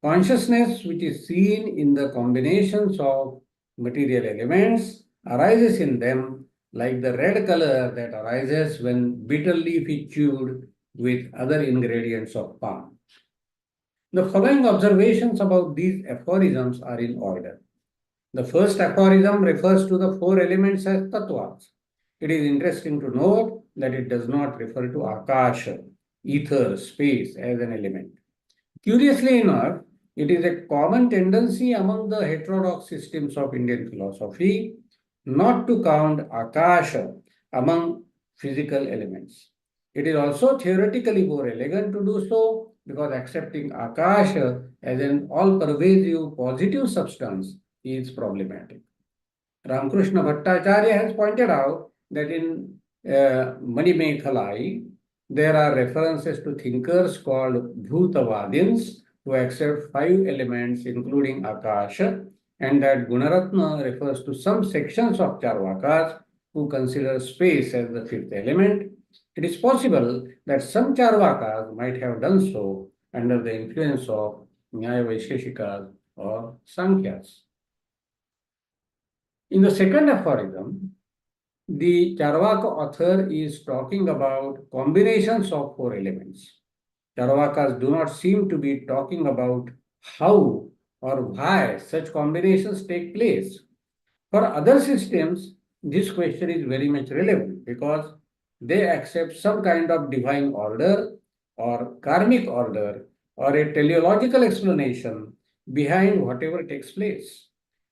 [SPEAKER 2] Consciousness, which is seen in the combinations of material elements, arises in them like the red color that arises when bitter leaf is chewed with other ingredients of palm. The following observations about these aphorisms are in order. The first aphorism refers to the four elements as tattvas. It is interesting to note that it does not refer to akasha, ether, space as an element. Curiously enough, it is a common tendency among the heterodox systems of Indian philosophy not to count akasha among physical elements. It is also theoretically more elegant to do so because accepting akasha as an all-pervasive positive substance is problematic. Ramakrishna Bhattacharya has pointed out that in Manimekhalai, there are references to thinkers called Bhutavadins who accept 5 elements including Akasha, and that Gunaratna refers to some sections of Charvakas who consider space as the 5th element. It is possible that some Charvakas might have done so under the influence of Nyaya Vaisheshikas or Sankhyas. In the second aphorism, the Charvaka author is talking about combinations of 4 elements. Charvakas do not seem to be talking about how or why such combinations take place. For other systems, this question is very much relevant because they accept some kind of divine order or karmic order or a teleological explanation behind whatever takes place.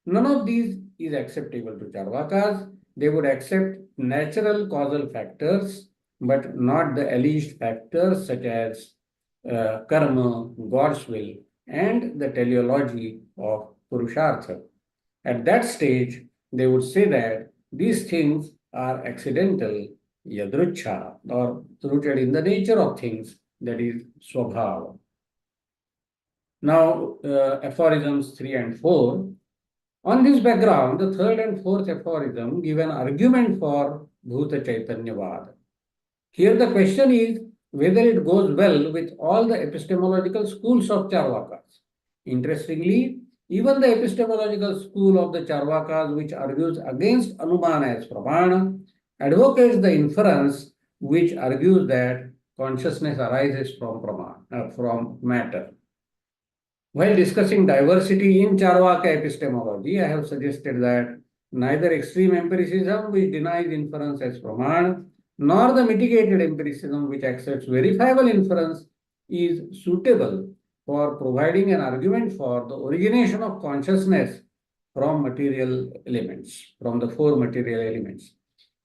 [SPEAKER 2] None of these is acceptable to Charvakas. They would accept natural causal factors, but not the alleged factors such as karma, God's will, and the teleology of Purushartha. At that stage, they would say that these things are accidental, yadrucha, or rooted in the nature of things, that is swabhava. Now, aphorisms 3 and 4. On this background, the third and fourth aphorism give an argument for Bhuta Chaitanyavad. Here the question is whether it goes well with all the epistemological schools of Charvakas. Interestingly, even the epistemological school of the Charvakas, which argues against Anumana as Pramana, advocates the inference which argues that consciousness arises from matter. While discussing diversity in Charvaka epistemology, I have suggested that neither extreme empiricism, which denies inference as Pramana, nor the mitigated empiricism, which accepts verifiable inference, is suitable for providing an argument for the origination of consciousness from material elements, from the four material elements.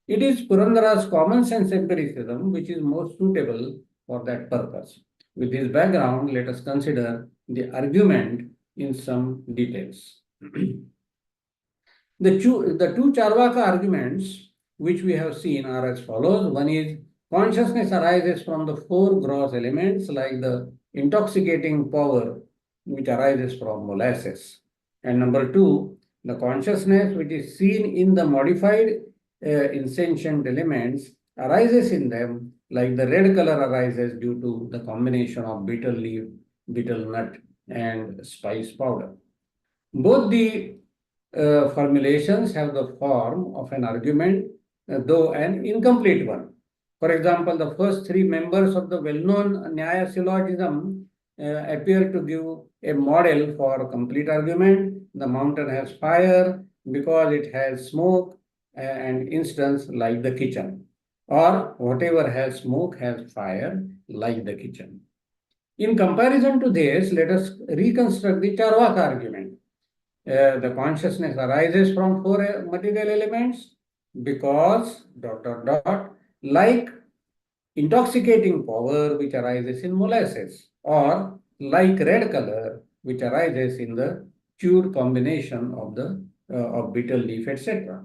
[SPEAKER 2] It is Purandara's common sense empiricism which is most suitable for that purpose. With this background, let us consider the argument in some details. The two Charvaka arguments which we have seen are as follows. One is consciousness arises from the four gross elements like the intoxicating power which arises from molasses. And number two, the consciousness which is seen in the modified insentient elements arises in them like the red color arises due to the combination of betel leaf, betel nut and spice powder. Both the formulations have the form of an argument, though an incomplete one. For example, the first three members of the well-known Nyaya syllogism appear to give a model for a complete argument. The mountain has fire because it has smoke, and instance like the kitchen, or whatever has smoke has fire like the kitchen. In comparison to this, let us reconstruct the Charvaka argument. The consciousness arises from four material elements because ... like intoxicating power which arises in molasses, or like red color which arises in the chewed combination of the of betel leaf, etc.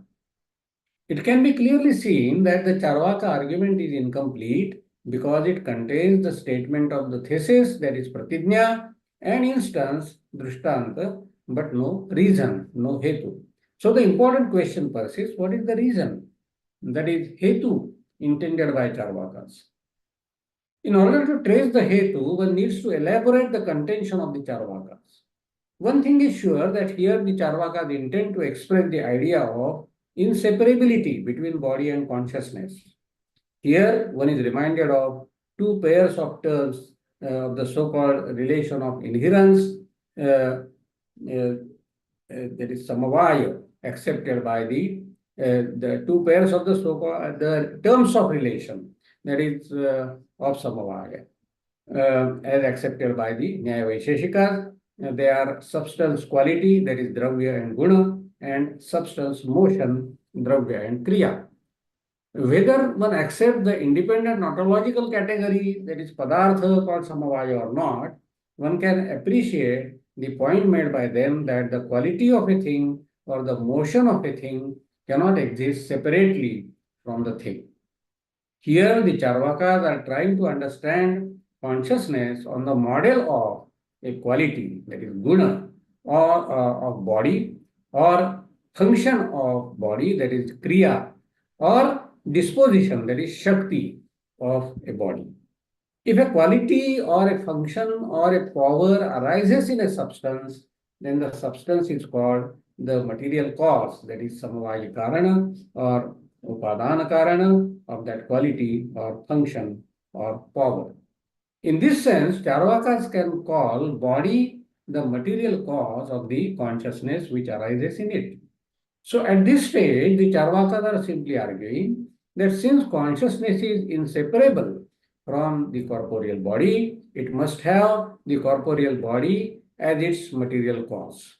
[SPEAKER 2] It can be clearly seen that the Charvaka argument is incomplete because it contains the statement of the thesis, that is pratijna, and instance, drishtanta, but no reason, no hetu. So the important question persists, what is the reason? That is hetu intended by Charvakas. In order to trace the hetu, one needs to elaborate the contention of the Charvakas. One thing is sure that here the Charvakas intend to express the idea of inseparability between body and consciousness. Here, one is reminded of two pairs of terms of the so-called relation of inherence, that is samavaya, accepted by the two pairs of the so-called the terms of relation, that is of samavaya, as accepted by the Nyaya Vaisheshikas. They are substance quality, that is dravya and guna, and substance motion, dravya and kriya. Whether one accepts the independent ontological category, that is padartha called samavaya, or not, one can appreciate the point made by them that the quality of a thing or the motion of a thing cannot exist separately from the thing. Here, the Charvakas are trying to understand consciousness on the model of a quality, that is guna, or of body, or function of body, that is kriya, or disposition, that is shakti of a body. If a quality or a function or a power arises in a substance, then the substance is called the material cause, that is samavaya karana or upadana karana of that quality or function or power. In this sense, Charvakas can call body the material cause of the consciousness which arises in it. So at this stage, the Charvakas are simply arguing that since consciousness is inseparable from the corporeal body, it must have the corporeal body as its material cause.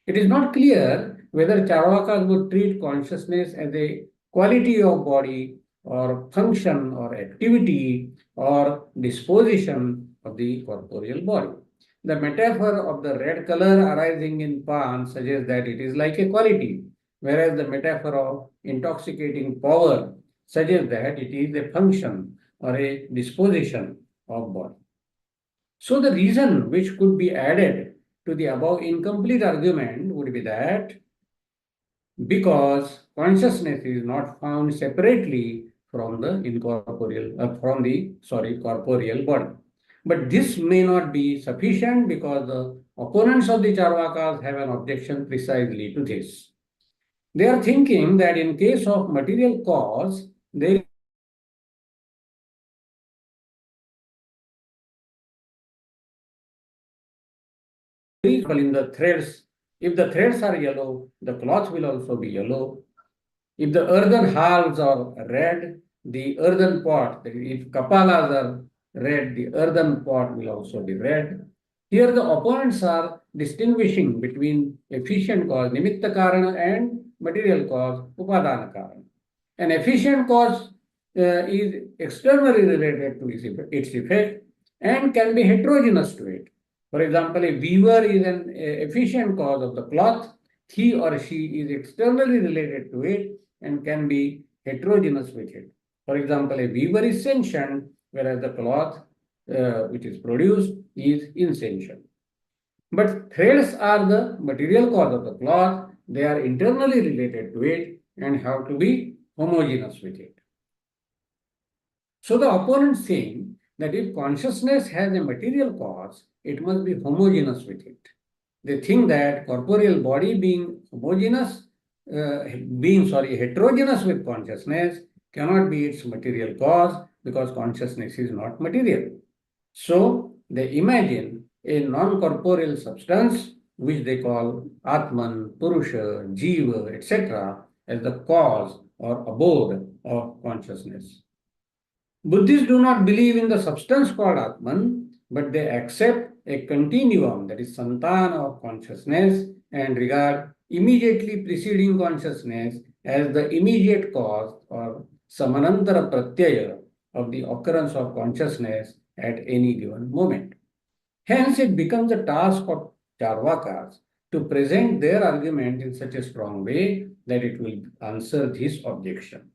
[SPEAKER 2] It is not clear whether Charvakas would treat consciousness as a quality of body or function or activity or disposition of the corporeal body. The metaphor of the red color arising in pan suggests that it is like a quality, whereas the metaphor of intoxicating power suggests that it is a function or a disposition of body. So the reason which could be added to the above incomplete argument would be that because consciousness is not found separately from the corporeal body. But this may not be sufficient because the opponents of the Charvakas have an objection precisely to this. They are thinking that in case of material cause, there is in the threads. If the threads are yellow, the cloth will also be yellow. If the earthen halves are red, the earthen pot, if kapalas are red, the earthen pot will also be red. Here the opponents are distinguishing between efficient cause, nimitta karana, and material cause, upadana karana. An efficient cause is externally related to its effect and can be heterogeneous to it. For example, a weaver is an efficient cause of the cloth. He or she is externally related to it and can be heterogeneous with it. For example, a weaver is sentient, whereas the cloth which is produced is insentient. But threads are the material cause of the cloth. They are internally related to it and have to be homogeneous with it. So the opponent saying that if consciousness has a material cause, it must be homogeneous with it. They think that corporeal body being heterogeneous with consciousness cannot be its material cause because consciousness is not material. So they imagine a non-corporeal substance which they call Atman, Purusha, Jiva, etc. as the cause or abode of consciousness. Buddhists do not believe in the substance called Atman, but they accept a continuum, that is santana of consciousness, and regard immediately preceding consciousness as the immediate cause or samanantara pratyaya of the occurrence of consciousness at any given moment. Hence, it becomes the task of Charvakas to present their argument in such a strong way that it will answer this objection.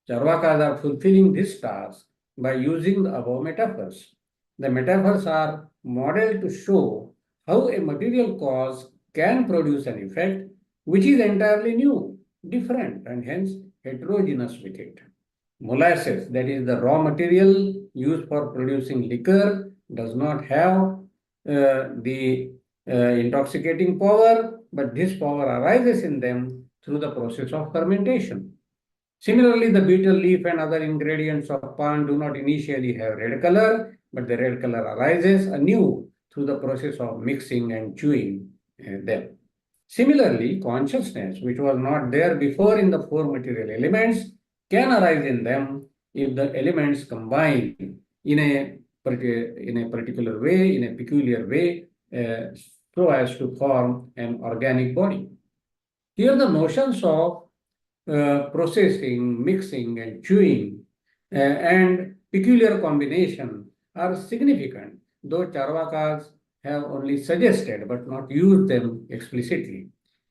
[SPEAKER 2] Charvakas are fulfilling this task by using the above metaphors. The metaphors are modeled to show how a material cause can produce an effect which is entirely new, different, and hence heterogeneous with it. Molasses, that is the raw material used for producing liquor, does not have the intoxicating power, but this power arises in them through the process of fermentation. Similarly, the betel leaf and other ingredients of pan do not initially have red color, but the red color arises anew through the process of mixing and chewing them. Similarly, consciousness, which was not there before in the four material elements, can arise in them if the elements combine in a particular way, in a peculiar way, so as to form an organic body. Here the notions of processing, mixing, and chewing and peculiar combination are significant, though Charvakas have only suggested but not used them explicitly.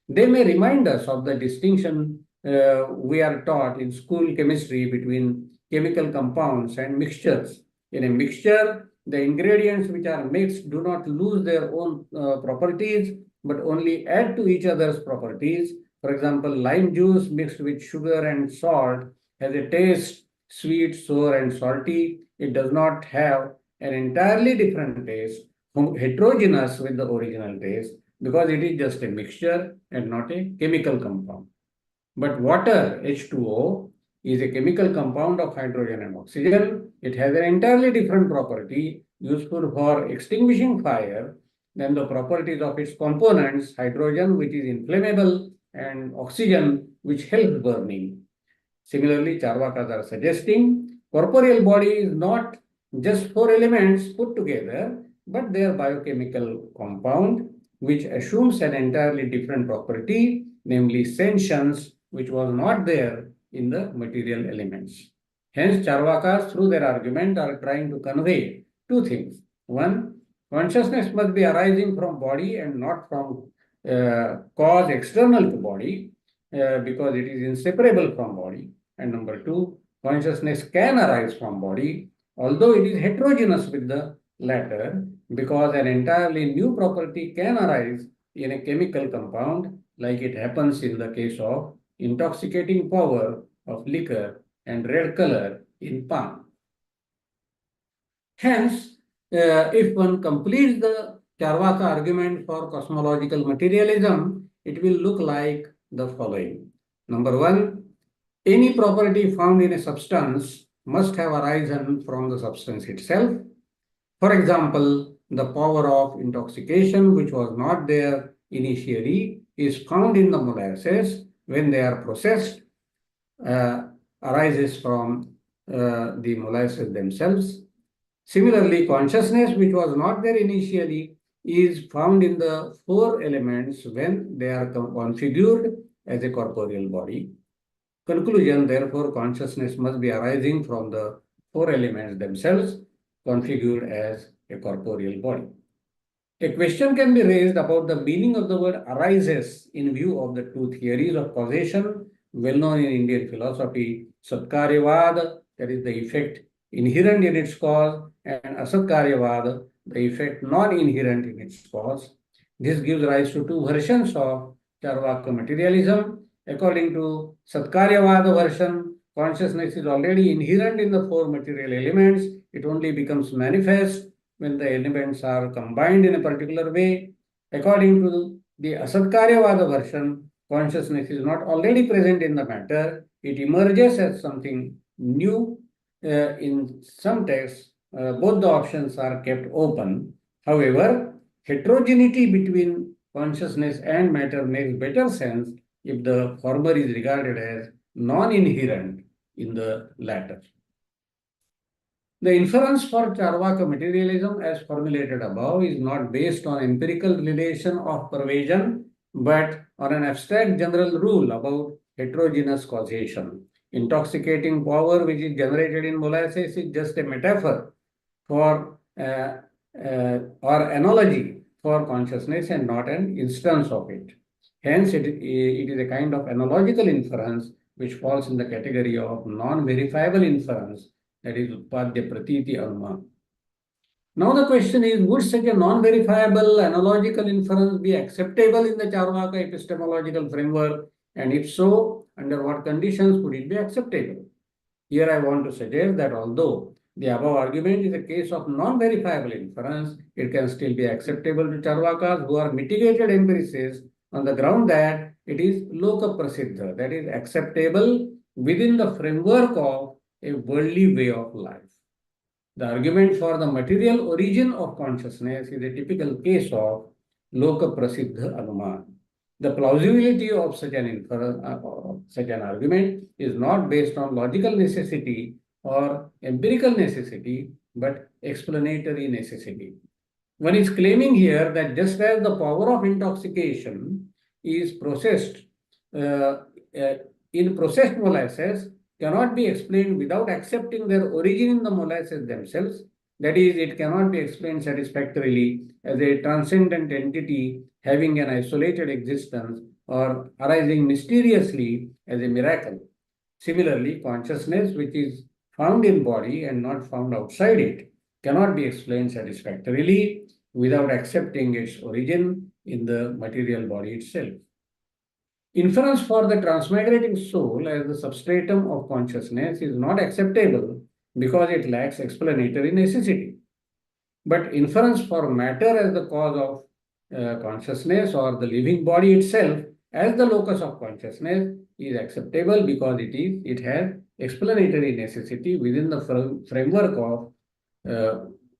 [SPEAKER 2] They may remind us of the distinction we are taught in school chemistry between chemical compounds and mixtures. In a mixture, the ingredients which are mixed do not lose their own properties but only add to each other's properties. For example, lime juice mixed with sugar and salt has a taste sweet, sour, and salty. It does not have an entirely different taste, heterogeneous with the original taste, because it is just a mixture and not a chemical compound. But water, H2O, is a chemical compound of hydrogen and oxygen. It has an entirely different property useful for extinguishing fire than the properties of its components, hydrogen, which is inflammable, and oxygen, which helps burning. Similarly, Charvakas are suggesting corporeal body is not just four elements put together, but their biochemical compound, which assumes an entirely different property, namely sentience, which was not there in the material elements. Hence, Charvakas, through their argument, are trying to convey two things. One, consciousness must be arising from body and not from cause external to body, because it is inseparable from body. And number two, consciousness can arise from body, although it is heterogeneous with the latter, because an entirely new property can arise in a chemical compound, like it happens in the case of intoxicating power of liquor and red color in palm. Hence, if one completes the Charvaka argument for cosmological materialism, it will look like the following. Number one, any property found in a substance must have arisen from the substance itself. For example, the power of intoxication, which was not there initially, is found in the molasses when they are processed, arises from the molasses themselves. Similarly, consciousness, which was not there initially, is found in the four elements when they are configured as a corporeal body. Conclusion, therefore, consciousness must be arising from the four elements themselves, configured as a corporeal body. A question can be raised about the meaning of the word arises in view of the two theories of causation well known in Indian philosophy, Satkaryavad, that is the effect inherent in its cause, and Asatkaryavad, the effect non-inherent in its cause. This gives rise to two versions of Charvaka materialism. According to Satkaryavad version, consciousness is already inherent in the four material elements. It only becomes manifest when the elements are combined in a particular way. According to the Asatkaryavada version, consciousness is not already present in the matter. It emerges as something new. In some texts, both the options are kept open. However, heterogeneity between consciousness and matter makes better sense if the former is regarded as non-inherent in the latter. The inference for Charvaka materialism as formulated above is not based on empirical relation of pervasion, but on an abstract general rule about heterogeneous causation. Intoxicating power which is generated in molasses is just a metaphor for or analogy for consciousness and not an instance of it. Hence, it is a kind of analogical inference which falls in the category of non-verifiable inference, that is Utpadya Pratiti Anuma. Now the question is, would such a non-verifiable analogical inference be acceptable in the Charvaka epistemological framework? And if so, under what conditions would it be acceptable? Here I want to suggest that although the above argument is a case of non-verifiable inference, it can still be acceptable to Charvakas who are mitigated empiricists on the ground that it is loka prasiddha, that is acceptable within the framework of a worldly way of life. The argument for the material origin of consciousness is a typical case of loka prasiddha anuman. The plausibility of such an argument is not based on logical necessity or empirical necessity, but explanatory necessity. One is claiming here that just as the power of intoxication is processed in processed molasses cannot be explained without accepting their origin in the molasses themselves, that is, it cannot be explained satisfactorily as a transcendent entity having an isolated existence or arising mysteriously as a miracle. Similarly, consciousness, which is found in body and not found outside it, cannot be explained satisfactorily without accepting its origin in the material body itself. Inference for the transmigrating soul as the substratum of consciousness is not acceptable because it lacks explanatory necessity. But inference for matter as the cause of consciousness or the living body itself as the locus of consciousness is acceptable because it has explanatory necessity within the framework of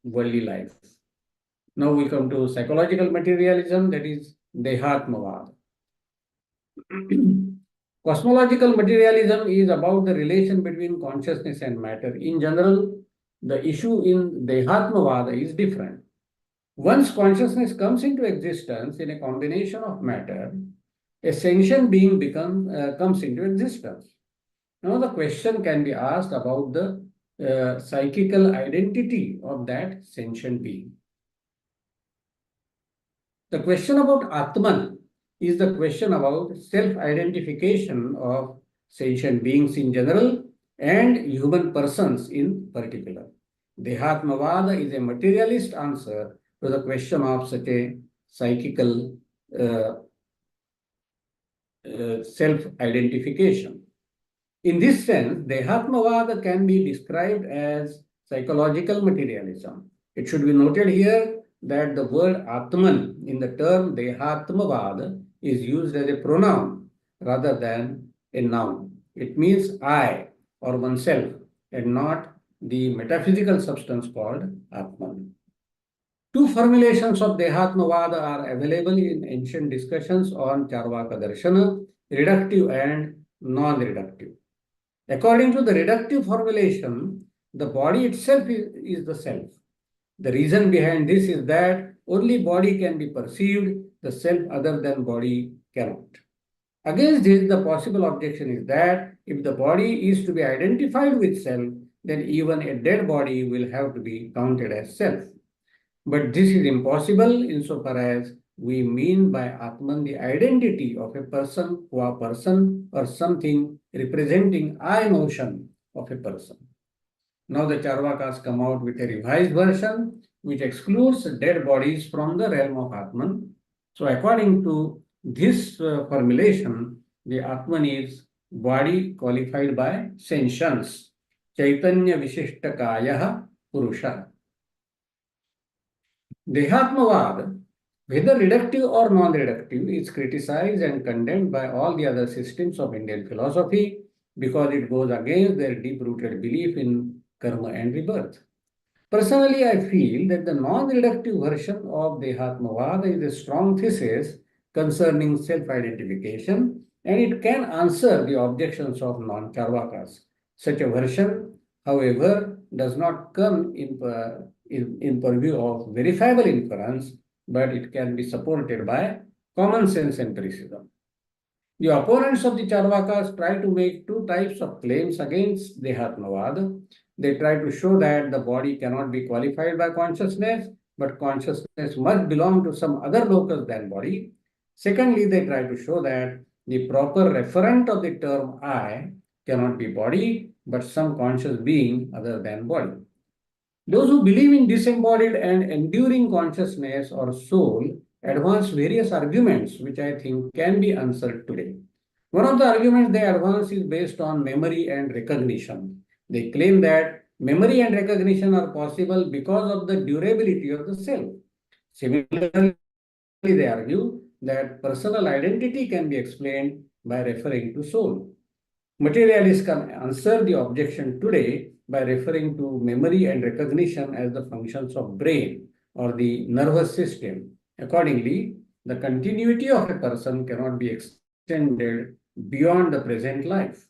[SPEAKER 2] worldly life. Now we come to psychological materialism, that is Dehatmavad. Cosmological materialism is about the relation between consciousness and matter. In general, the issue in Dehatmavada is different. Once consciousness comes into existence in a combination of matter, a sentient being comes into existence. Now the question can be asked about the psychical identity of that sentient being. The question about Atman is the question about self-identification of sentient beings in general and human persons in particular. Dehatmavada is a materialist answer to the question of such a psychical self-identification. In this sense, Dehatmavada can be described as psychological materialism. It should be noted here that the word Atman in the term Dehatmavada is used as a pronoun rather than a noun. It means I or oneself and not the metaphysical substance called Atman. Two formulations of Dehatmavada are available in ancient discussions on Charvaka Darṣana, reductive and non-reductive. According to the reductive formulation, the body itself is the self. The reason behind this is that only body can be perceived, the self other than body cannot. Against this, the possible objection is that if the body is to be identified with self, then even a dead body will have to be counted as self. But this is impossible insofar as we mean by Atman the identity of a person or something representing I notion of a person. Now the Charvakas come out with a revised version which excludes dead bodies from the realm of Atman. So according to this formulation, the Atman is body qualified by sentience. Chaitanya Vishishta Kaya Purusha. Dehatmavad, whether reductive or non-reductive, is criticized and condemned by all the other systems of Indian philosophy because it goes against their deep-rooted belief in karma and rebirth. Personally, I feel that the non-reductive version of Dehatmavad is a strong thesis concerning self-identification, and it can answer the objections of non-Charvakas. Such a version, however, does not come in purview of verifiable inference, but it can be supported by common sense empiricism. The opponents of the Charvakas try to make two types of claims against Dehatmavad. They try to show that the body cannot be qualified by consciousness, but consciousness must belong to some other locus than body. Secondly, they try to show that the proper referent of the term I cannot be body, but some conscious being other than body. Those who believe in disembodied and enduring consciousness or soul advance various arguments which I think can be answered today. One of the arguments they advance is based on memory and recognition. They claim that memory and recognition are possible because of the durability of the self. Similarly, they argue that personal identity can be explained by referring to soul. Materialists can answer the objection today by referring to memory and recognition as the functions of brain or the nervous system. Accordingly, the continuity of a person cannot be extended beyond the present life.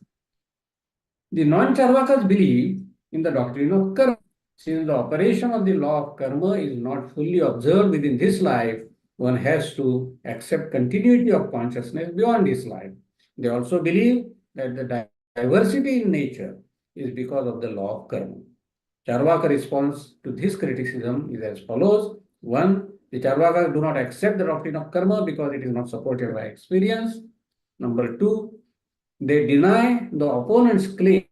[SPEAKER 2] The non-Charvakas believe in the doctrine of karma. Since the operation of the law of karma is not fully observed within this life, one has to accept continuity of consciousness beyond this life. They also believe that the diversity in nature is because of the law of karma. Charvaka response to this criticism is as follows. One, the Charvakas do not accept the doctrine of karma because it is not supported by experience. Number two, they deny the opponent's claim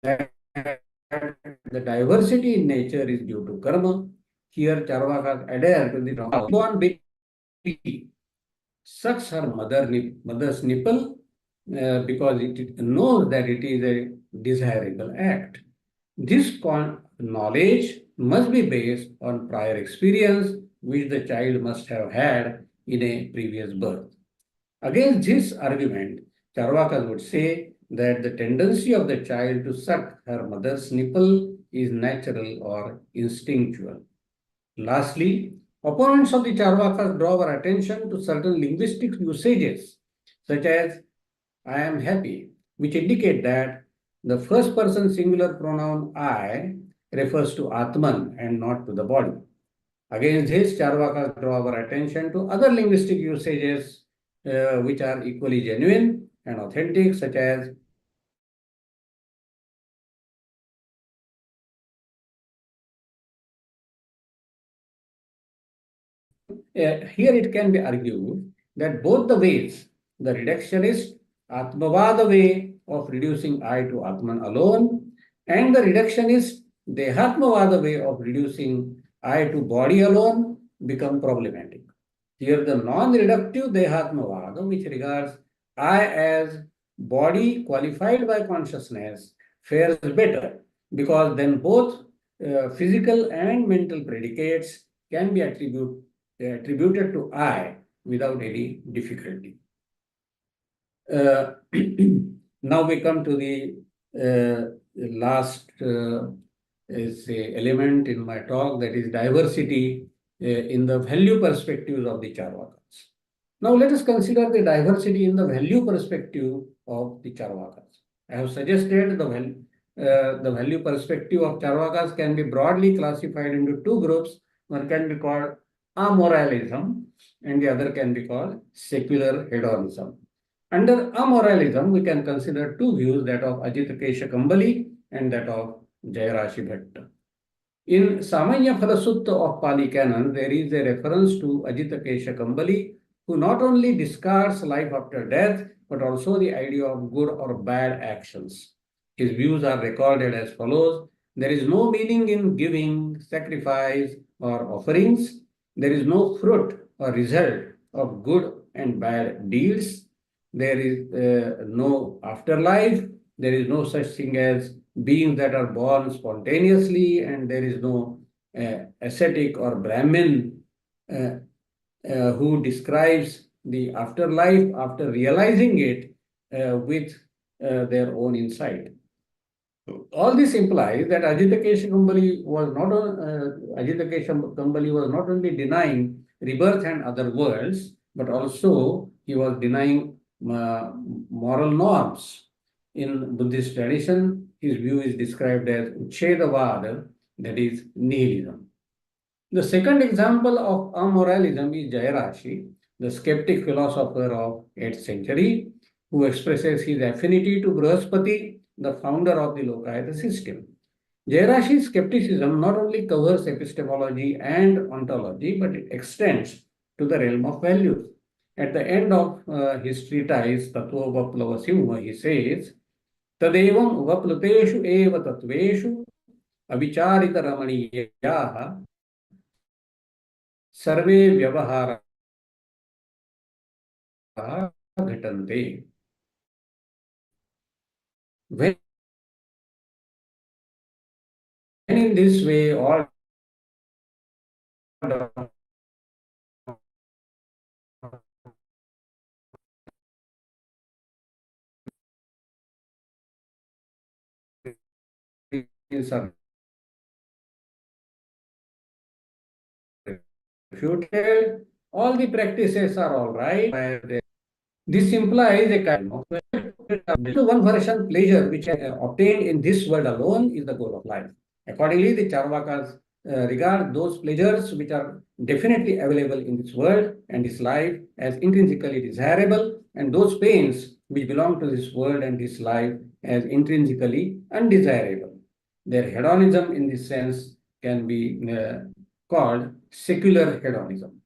[SPEAKER 2] that the diversity in nature is due to karma. Here, Charvakas adhere to the born baby sucks her mother's nipple because it knows that it is a desirable act. This knowledge must be based on prior experience which the child must have had in a previous birth. Against this argument, Charvakas would say that the tendency of the child to suck her mother's nipple is natural or instinctual. Lastly, opponents of the Charvakas draw our attention to certain linguistic usages, such as I am happy, which indicate that the first person singular pronoun I refers to Atman and not to the body. Against this, Charvakas draw our attention to other linguistic usages which are equally genuine and authentic, such as here it can be argued that both the ways, the reductionist Atmavada way of reducing I to Atman alone, and the reductionist Dehatmavada way of reducing I to body alone, become problematic. Here, the non-reductive Dehatmavada, which regards I as body qualified by consciousness, fares better, because then both physical and mental predicates can be attributed to I without any difficulty. Now we come to the last element in my talk, that is diversity in the value perspectives of the Charvakas. Now let us consider the diversity in the value perspective of the Charvakas. I have suggested the value perspective of Charvakas can be broadly classified into two groups. One can be called amoralism and the other can be called secular hedonism. Under amoralism, we can consider two views, that of Ajita Kesha Kambali and that of Jayarashi Bhatta. In Samanya Phalasutta of Pali Canon, there is a reference to Ajita Kesha Kambali, who not only discards life after death, but also the idea of good or bad actions. His views are recorded as follows: there is no meaning in giving, sacrifice, or offerings. There is no fruit or result of good and bad deeds. There is no afterlife. There is no such thing as beings that are born spontaneously, and there is no ascetic or Brahmin who describes the afterlife after realizing it with their own insight. All this implies that Ajita Kesha Kambali was not only denying rebirth and other worlds, but also he was denying moral norms. In Buddhist tradition, his view is described as Uchedavada, that is nihilism. The second example of amoralism is Jayarashi, the skeptic philosopher of 8th century, who expresses his affinity to Brihaspati, the founder of the Lokāyata system. Jayarashi's skepticism not only covers epistemology and ontology, but it extends to the realm of values. At the end of his treatise, Tattva Vaplava Simha, he says, Tadevam Vapluteshu eva tatveshu avicharita ramaniyaha sarve vyavahara ghatante. When in this way, all are refuted, all the practices are all right. This implies a kind of one version pleasure which obtained in this world alone is the goal of life. Accordingly, the Charvakas regard those pleasures which are definitely available in this world and this life as intrinsically desirable, and those pains which belong to this world and this life as intrinsically undesirable. Their hedonism in this sense can be called secular hedonism.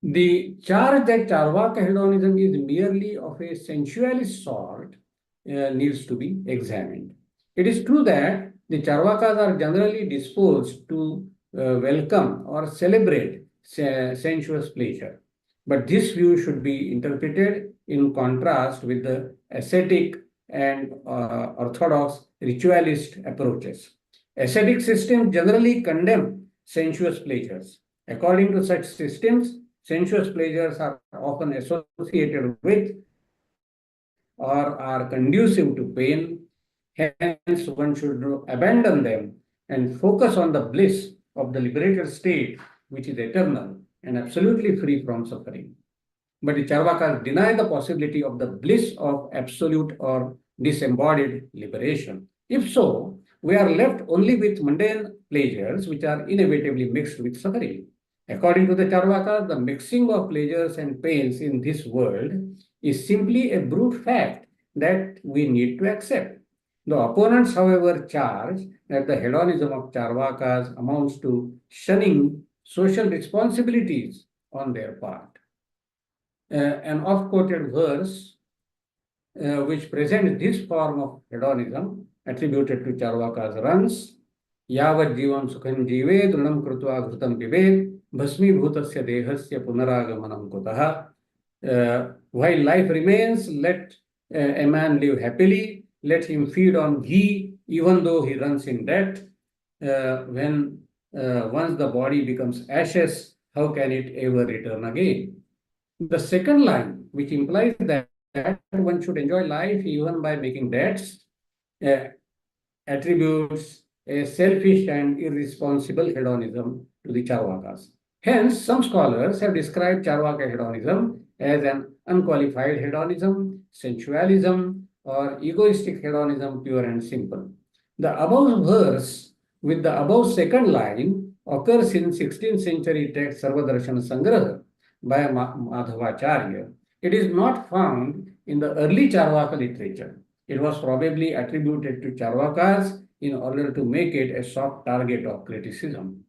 [SPEAKER 2] The charge that Charvaka hedonism is merely of a sensualist sort needs to be examined. It is true that the Charvakas are generally disposed to welcome or celebrate sensuous pleasure, but this view should be interpreted in contrast with the ascetic and orthodox ritualist approaches. Ascetic systems generally condemn sensuous pleasures. According to such systems, sensuous pleasures are often associated with or are conducive to pain. Hence, one should abandon them and focus on the bliss of the liberated state, which is eternal and absolutely free from suffering. But the Charvakas deny the possibility of the bliss of absolute or disembodied liberation. If so, we are left only with mundane pleasures which are inevitably mixed with suffering. According to the Charvakas, the mixing of pleasures and pains in this world is simply a brute fact that we need to accept. The opponents, however, charge that the hedonism of Charvakas amounts to shunning social responsibilities on their part. An oft-quoted verse which presents this form of hedonism attributed to Charvakas runs, Yavat jivam sukham jive drunam krutva ghrutam pibet bhasmi bhutasya dehasya punaragamanam kutaha. While life remains, let a man live happily, let him feed on ghee, even though he runs in debt. When once the body becomes ashes, how can it ever return again? The second line, which implies that one should enjoy life even by making debts, attributes a selfish and irresponsible hedonism to the Charvakas. Hence, some scholars have described Charvaka hedonism as an unqualified hedonism, sensualism, or egoistic hedonism, pure and simple. The above verse with the above second line occurs in 16th century text Sarva Darṣana Sangraha by Madhavacharya. It is not found in the early Charvaka literature. It was probably attributed to Charvakas in order to make it a soft target of criticism.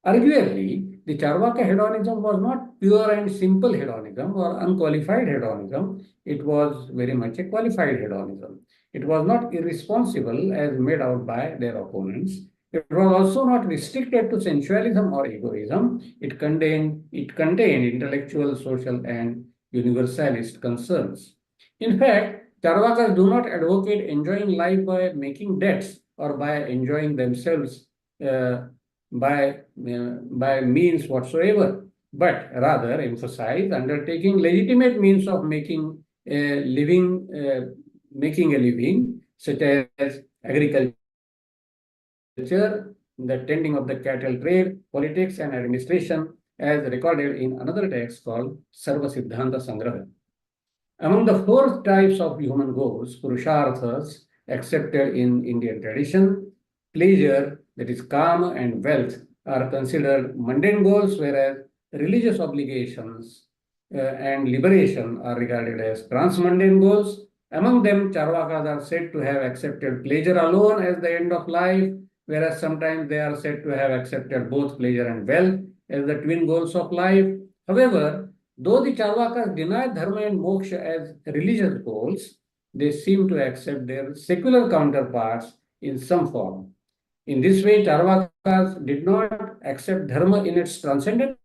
[SPEAKER 2] Arguably, the Charvaka hedonism was not pure and simple hedonism or unqualified hedonism. It was very much a qualified hedonism. It was not irresponsible as made out by their opponents. It was also not restricted to sensualism or egoism. It contained intellectual, social, and universalist concerns. In fact, Charvakas do not advocate enjoying life by making debts or by enjoying themselves by means whatsoever, but rather emphasize undertaking legitimate means of making a living, such as agriculture, the tending of the cattle trade, politics, and administration, as recorded in another text called Sarva Siddhanta Sangraha. Among the four types of human goals, Purusharthas, accepted in Indian tradition, pleasure, that is kama, and wealth are considered mundane goals, whereas religious obligations and liberation are regarded as transmundane goals. Among them, Charvakas are said to have accepted pleasure alone as the end of life, whereas sometimes they are said to have accepted both pleasure and wealth as the twin goals of life. However, though the Charvakas deny dharma and moksha as religious goals, they seem to accept their secular counterparts in some form. In this way, Charvakas did not accept dharma in its transcendental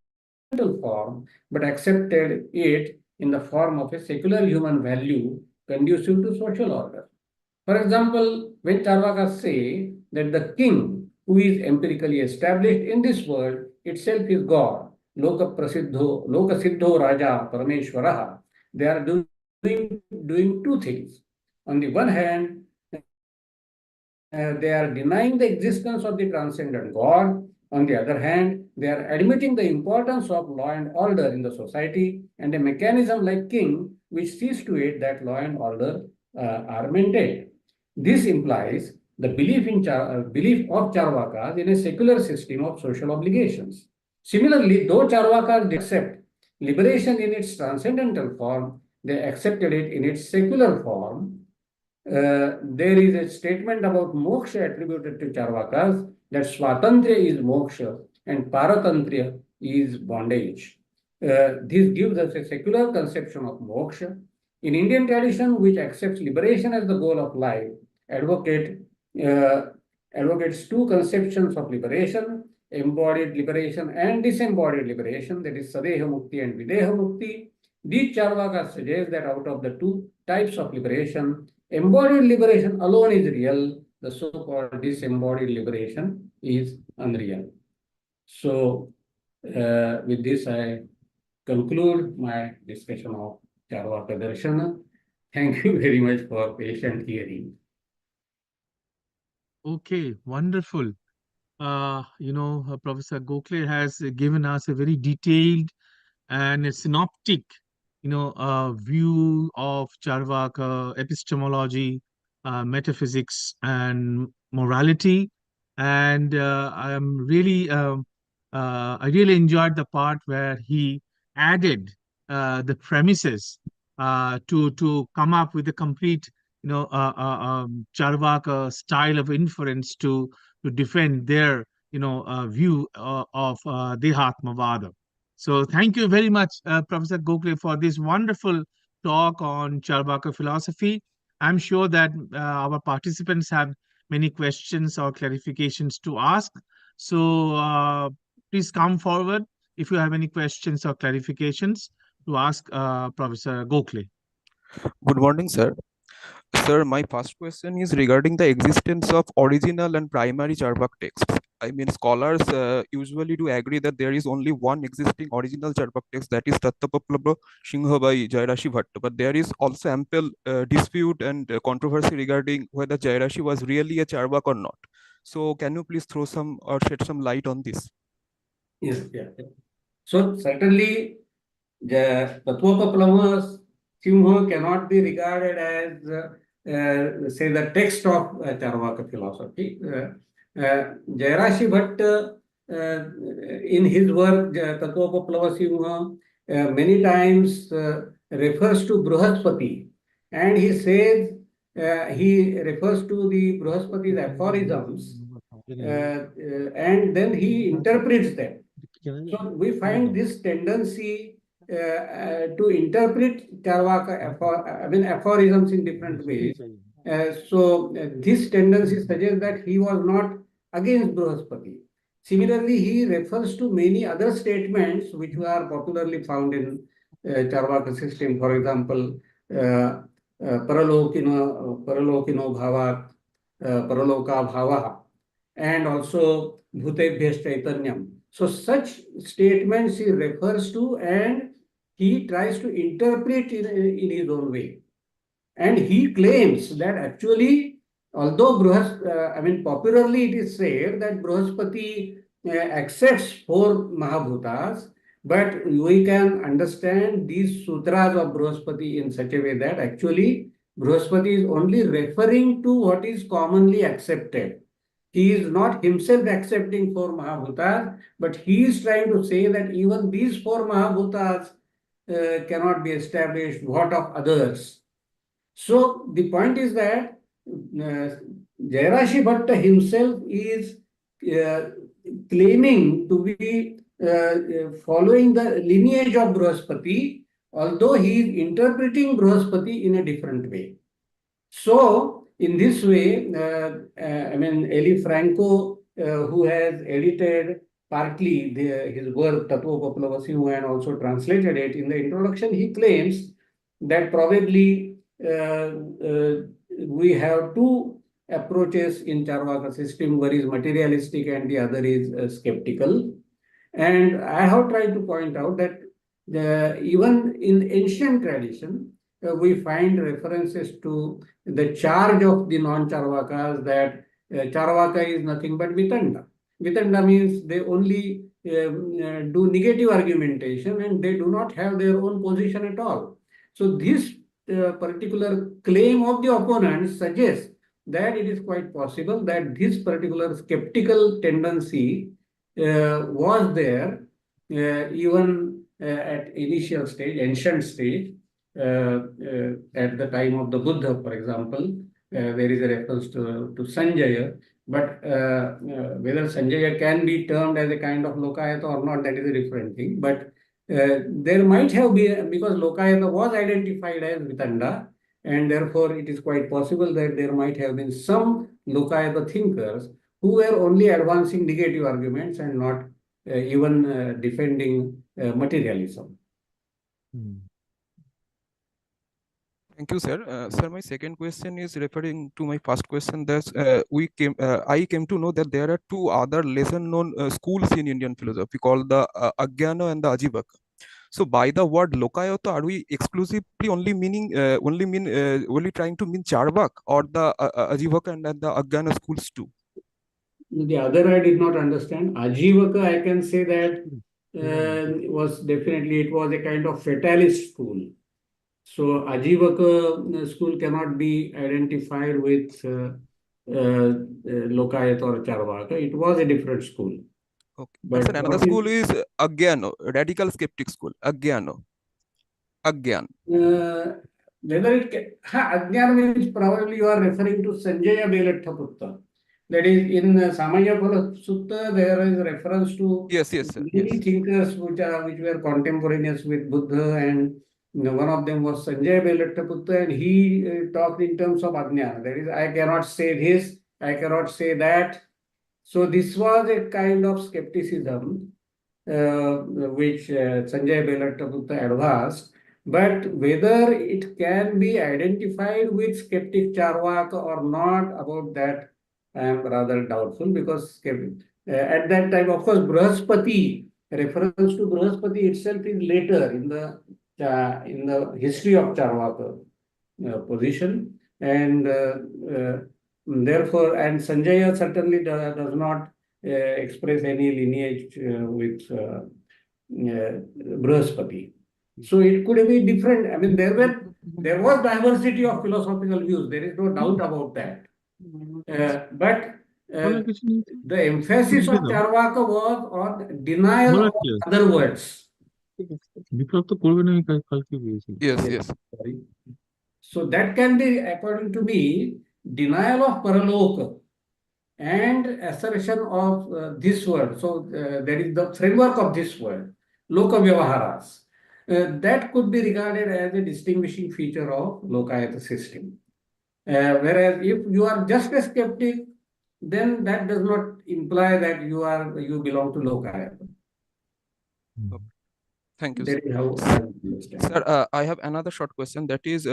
[SPEAKER 2] form, but accepted it in the form of a secular human value conducive to social order. For example, when Charvakas say that the king who is empirically established in this world itself is God, Lokasiddho Raja Parameshwaraha, they are doing two things. On the one hand, they are denying the existence of the transcendent God. On the other hand, they are admitting the importance of law and order in the society and a mechanism like king which sees to it that law and order are maintained. This implies the belief of Charvakas in a secular system of social obligations. Similarly, though Charvakas accept liberation in its transcendental form, they accepted it in its secular form. There is a statement about moksha attributed to Charvakas that Swatantriya is moksha and Paratantriya is bondage. This gives us a secular conception of moksha. In Indian tradition, which accepts liberation as the goal of life, advocates two conceptions of liberation, embodied liberation and disembodied liberation, that is Sadeha Mukti and Videha Mukti. These Charvakas suggest that out of the two types of liberation, embodied liberation alone is real, the so-called disembodied liberation is unreal. So, with this, I conclude my discussion of Charvaka Darṣana. Thank you very much for patient hearing.
[SPEAKER 1] Okay, wonderful. Professor Gokhale has given us a very detailed and a synoptic, view of Charvaka, epistemology, metaphysics, and morality. And I really enjoyed the part where he added the premises to come up with a complete, Charvaka style of inference to defend their, view of Dehatmavada. So thank you very much, Professor Gokhale, for this wonderful talk on Charvaka philosophy. I'm sure that our participants have many questions or clarifications to ask. So please come forward if you have any questions or clarifications to ask Professor Gokhale.
[SPEAKER 3] Good morning, sir. Sir, my first question is regarding the existence of original and primary Charvak texts. I mean, scholars usually do agree that there is only one existing original Charvak text, that is Tattvapaplava Singha by Jairashi Bhatta. But there is also ample dispute and controversy regarding whether Jairashi was really a Charvak or not. So, can you please throw some or shed some light on this?
[SPEAKER 2] Yes, yeah. So certainly, the Tattvapaplava Simha cannot be regarded as, say, the text of Charvaka philosophy. Jairashi Bhatt, in his work, Tattvapaplava Simha, many times refers to Bruhaspati, and he says, he refers to the Bruhaspati's aphorisms, and then he interprets them. So we find this tendency to interpret Charvaka aphorisms in different ways. So this tendency suggests that he was not against Bruhaspati. Similarly, he refers to many other statements which are popularly found in Charvaka system. For example, paralokino bhava, paraloka bhava, and also bhutebhyas chaitanyam. So such statements he refers to, and he tries to interpret in his own way. And he claims that actually, although popularly it is said that Bruhaspati accepts four Mahabhutas, but we can understand these sutras of Bruhaspati in such a way that actually Bruhaspati is only referring to what is commonly accepted. He is not himself accepting four Mahabhutas, but he is trying to say that even these four Mahabhutas cannot be established. What of others? So the point is that Jairashi Bhatta himself is claiming to be following the lineage of Bruhaspati, although he is interpreting Bruhaspati in a different way. So, in this way, Eli Franco, who has edited partly his work Tattvapaplava Simha and also translated it, in the introduction, he claims that probably we have two approaches in Charvaka system. One is materialistic and the other is skeptical. And I have tried to point out that even in ancient tradition, we find references to the charge of the non-Charvakas that Charvaka is nothing but Vitanda. Vitanda means they only do negative argumentation and they do not have their own position at all. So this particular claim of the opponent suggests that it is quite possible that this particular skeptical tendency was there even at initial stage, ancient stage, at the time of the Buddha, for example. There is a reference to Sanjaya, but whether Sanjaya can be termed as a kind of Lokāyata or not, that is a different thing. But there might have been, because Lokāyata was identified as Vitanda, and therefore it is quite possible that there might have been some Lokāyata thinkers who were only advancing negative arguments and not even defending materialism.
[SPEAKER 3] Thank you, sir. Sir, my second question is referring to my first question. That I came to know that there are two other lesser-known schools in Indian philosophy called the Ajnana and the Ajivaka. So, by the word Lokāyata, are we exclusively only trying to mean Charvak, or the Ajivaka and the Ajnana schools too?
[SPEAKER 2] The other I did not understand. Ajivaka, I can say that it was a kind of fatalist school. So Ajivaka school cannot be identified with Lokāyata or Charvaka. It was a different school.
[SPEAKER 3] Okay. But sir, another school is Ajnana, radical skeptic school. Ajnana.
[SPEAKER 2] Whether it can, Ajnana means probably you are referring to Sanjaya Belatthaputta. That is, in Samayapala Sutta, there is reference to
[SPEAKER 3] Yes, sir.
[SPEAKER 2] many
[SPEAKER 3] Yes.
[SPEAKER 2] thinkers which were contemporaneous with Buddha, and one of them was Sanjaya Belattaputta, and he talked in terms of Ajnana. That is, I cannot say this, I cannot say that. So this was a kind of skepticism which Sanjaya Belattaputta advanced. But whether it can be identified with skeptic Charvaka or not, about that I am rather doubtful, because at that time, of course, Brihaspati, reference to Brihaspati itself is later in the history of Charvaka position, and therefore, and Sanjaya certainly does not express any lineage with Brihaspati. So it could be different. I mean, there was diversity of philosophical views. There is no doubt about that. But the emphasis of Charvaka was on denial of other words.
[SPEAKER 3] Yes.
[SPEAKER 2] Sorry. So that can be, according to me, denial of Paraloka and assertion of this world. So that is the framework of this world, Loka Vyavaharas. That could be regarded as a distinguishing feature of Lokāyata system. Whereas if you are just a skeptic, then that does not imply that you belong to Lokāyata.
[SPEAKER 3] Thank you,
[SPEAKER 2] That
[SPEAKER 3] sir.
[SPEAKER 2] is how I understand.
[SPEAKER 3] Sir, I have another short question, that is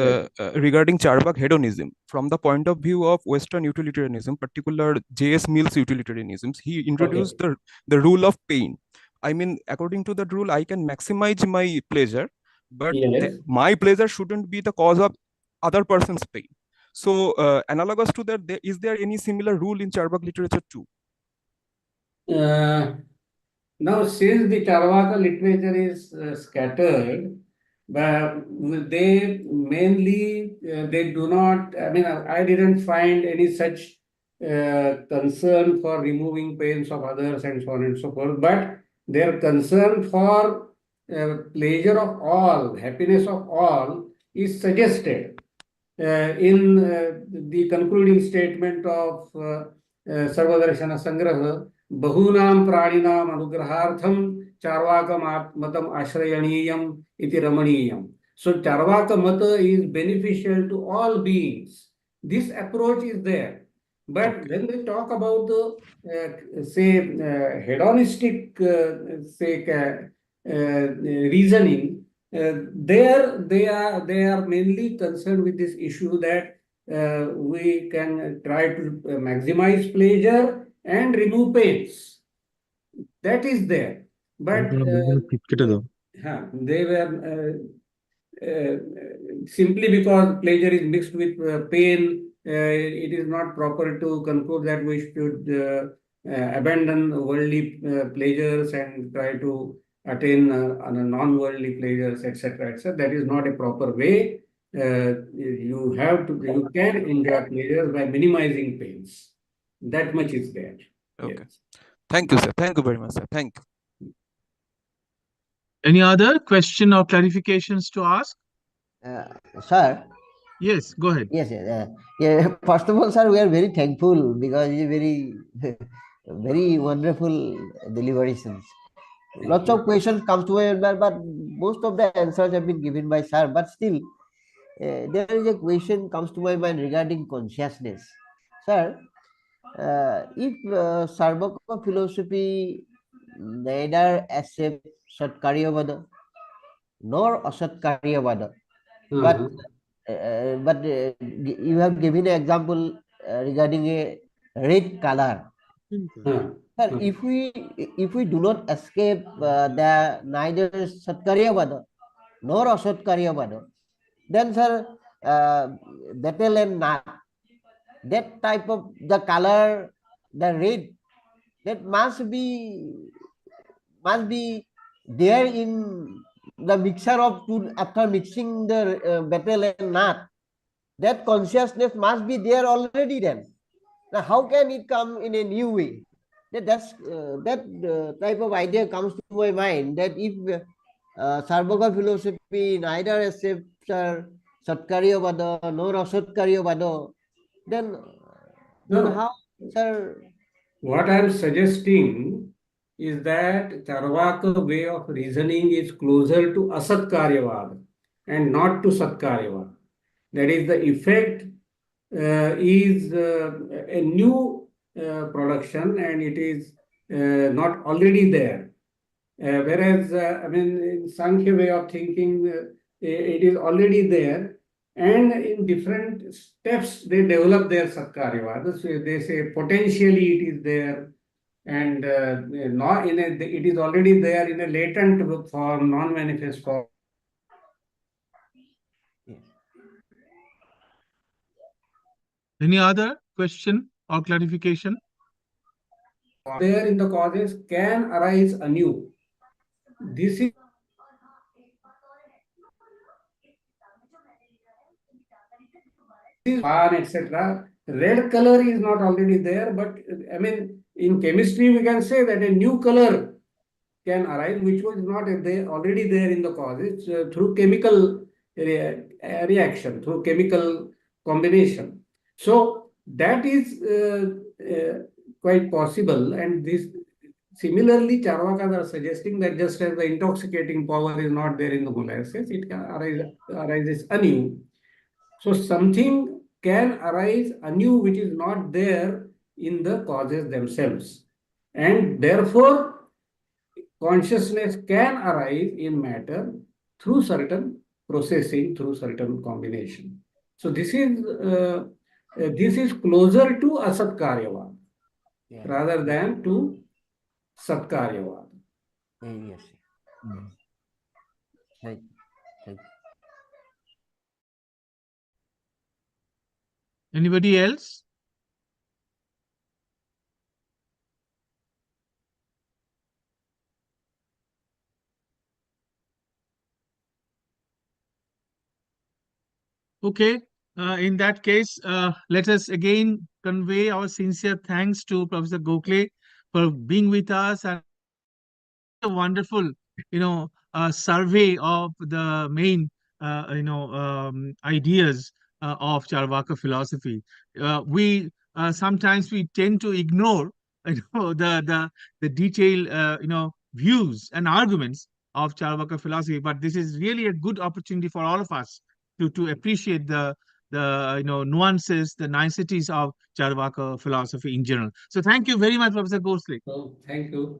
[SPEAKER 3] regarding Charvak hedonism. From the point of view of Western utilitarianism, particular J.S. Mill's utilitarianism, he introduced the rule of pain. I mean, according to that rule, I can maximize my pleasure, but my pleasure shouldn't be the cause of other person's pain. So, analogous to that, is there any similar rule in Charvak literature too?
[SPEAKER 2] Now, since the Charvaka literature is scattered, but they mainly, they do not, I mean, I didn't find any such concern for removing pains of others and so on and so forth, but their concern for pleasure of all, happiness of all is suggested in the concluding statement of Sarvadarshana Sangraha, Bahunam Praninam Anugrahartham Charvaka Matam Ashrayaniyam iti Ramaniyam. So Charvaka Mata is beneficial to all beings. This approach is there. But when we talk about the, hedonistic, reasoning, there they are mainly concerned with this issue that we can try to maximize pleasure and remove pains. That is there. But they were simply because pleasure is mixed with pain, it is not proper to conclude that we should abandon worldly pleasures and try to attain non-worldly pleasures, etc., etc. That is not a proper way. You can enjoy pleasures by minimizing pains. That much is there.
[SPEAKER 3] Okay.
[SPEAKER 2] Yes.
[SPEAKER 3] Thank you, sir. Thank you very much, sir. Thank you.
[SPEAKER 1] Any other question or clarifications to ask?
[SPEAKER 4] Sir?
[SPEAKER 1] Yes, go ahead.
[SPEAKER 4] Yes, yeah. First of all, sir, we are very thankful because it's very, very wonderful deliberations. Lots of questions come to my mind, but most of the answers have been given by sir. But still, there is a question comes to my mind regarding consciousness. Sir, if Sarvaka philosophy neither accepts Satkaryavada nor Asatkaryavada, but you have given an example regarding a red color. Sir, if we do not escape the neither Satkaryavada nor Asatkaryavada, then sir, betel and nat, that type of the color, the red, that must be there in the mixture of two. After mixing the betel and nat, that consciousness must be there already then. Now, how can it come in a new way? That type of idea comes to my mind, that if Sarvaka philosophy neither accepts Satkaryavada nor Asatkaryavada, then how Sir,
[SPEAKER 2] What I am suggesting is that Charvaka way of reasoning is closer to Asatkaryavad and not to Satkaryavad. That is, the effect is a new production and it is not already there. Whereas, I mean, in Sankhya way of thinking, it is already there, and in different steps they develop their Satkaryavada. So they say potentially it is there, and not in a, it is already there in a latent form, non-manifest form.
[SPEAKER 1] Any other question or clarification?
[SPEAKER 2] There in the causes can arise anew. This is etc. Red color is not already there, but I mean, in chemistry, we can say that a new color can arise, which was not there, already there in the causes through chemical reaction, through chemical combination. So that is quite possible, and this similarly, Charvakas are suggesting that just as the intoxicating power is not there in the molasses, it can arises anew. So something can arise anew which is not there in the causes themselves. And therefore, consciousness can arise in matter through certain processing, through certain combination. So this is closer to Asatkaryavad rather than to Satkaryavad.
[SPEAKER 4] yes. Thank you.
[SPEAKER 1] Anybody else? Okay, in that case, let us again convey our sincere thanks to Professor Gokhale for being with us, and a wonderful, survey of the main, ideas of Charvaka philosophy. We sometimes we tend to ignore, the detailed, views and arguments of Charvaka philosophy, but this is really a good opportunity for all of us to appreciate the nuances, the niceties of Charvaka philosophy in general. So thank you very much, Professor Gokhale.
[SPEAKER 2] So thank you.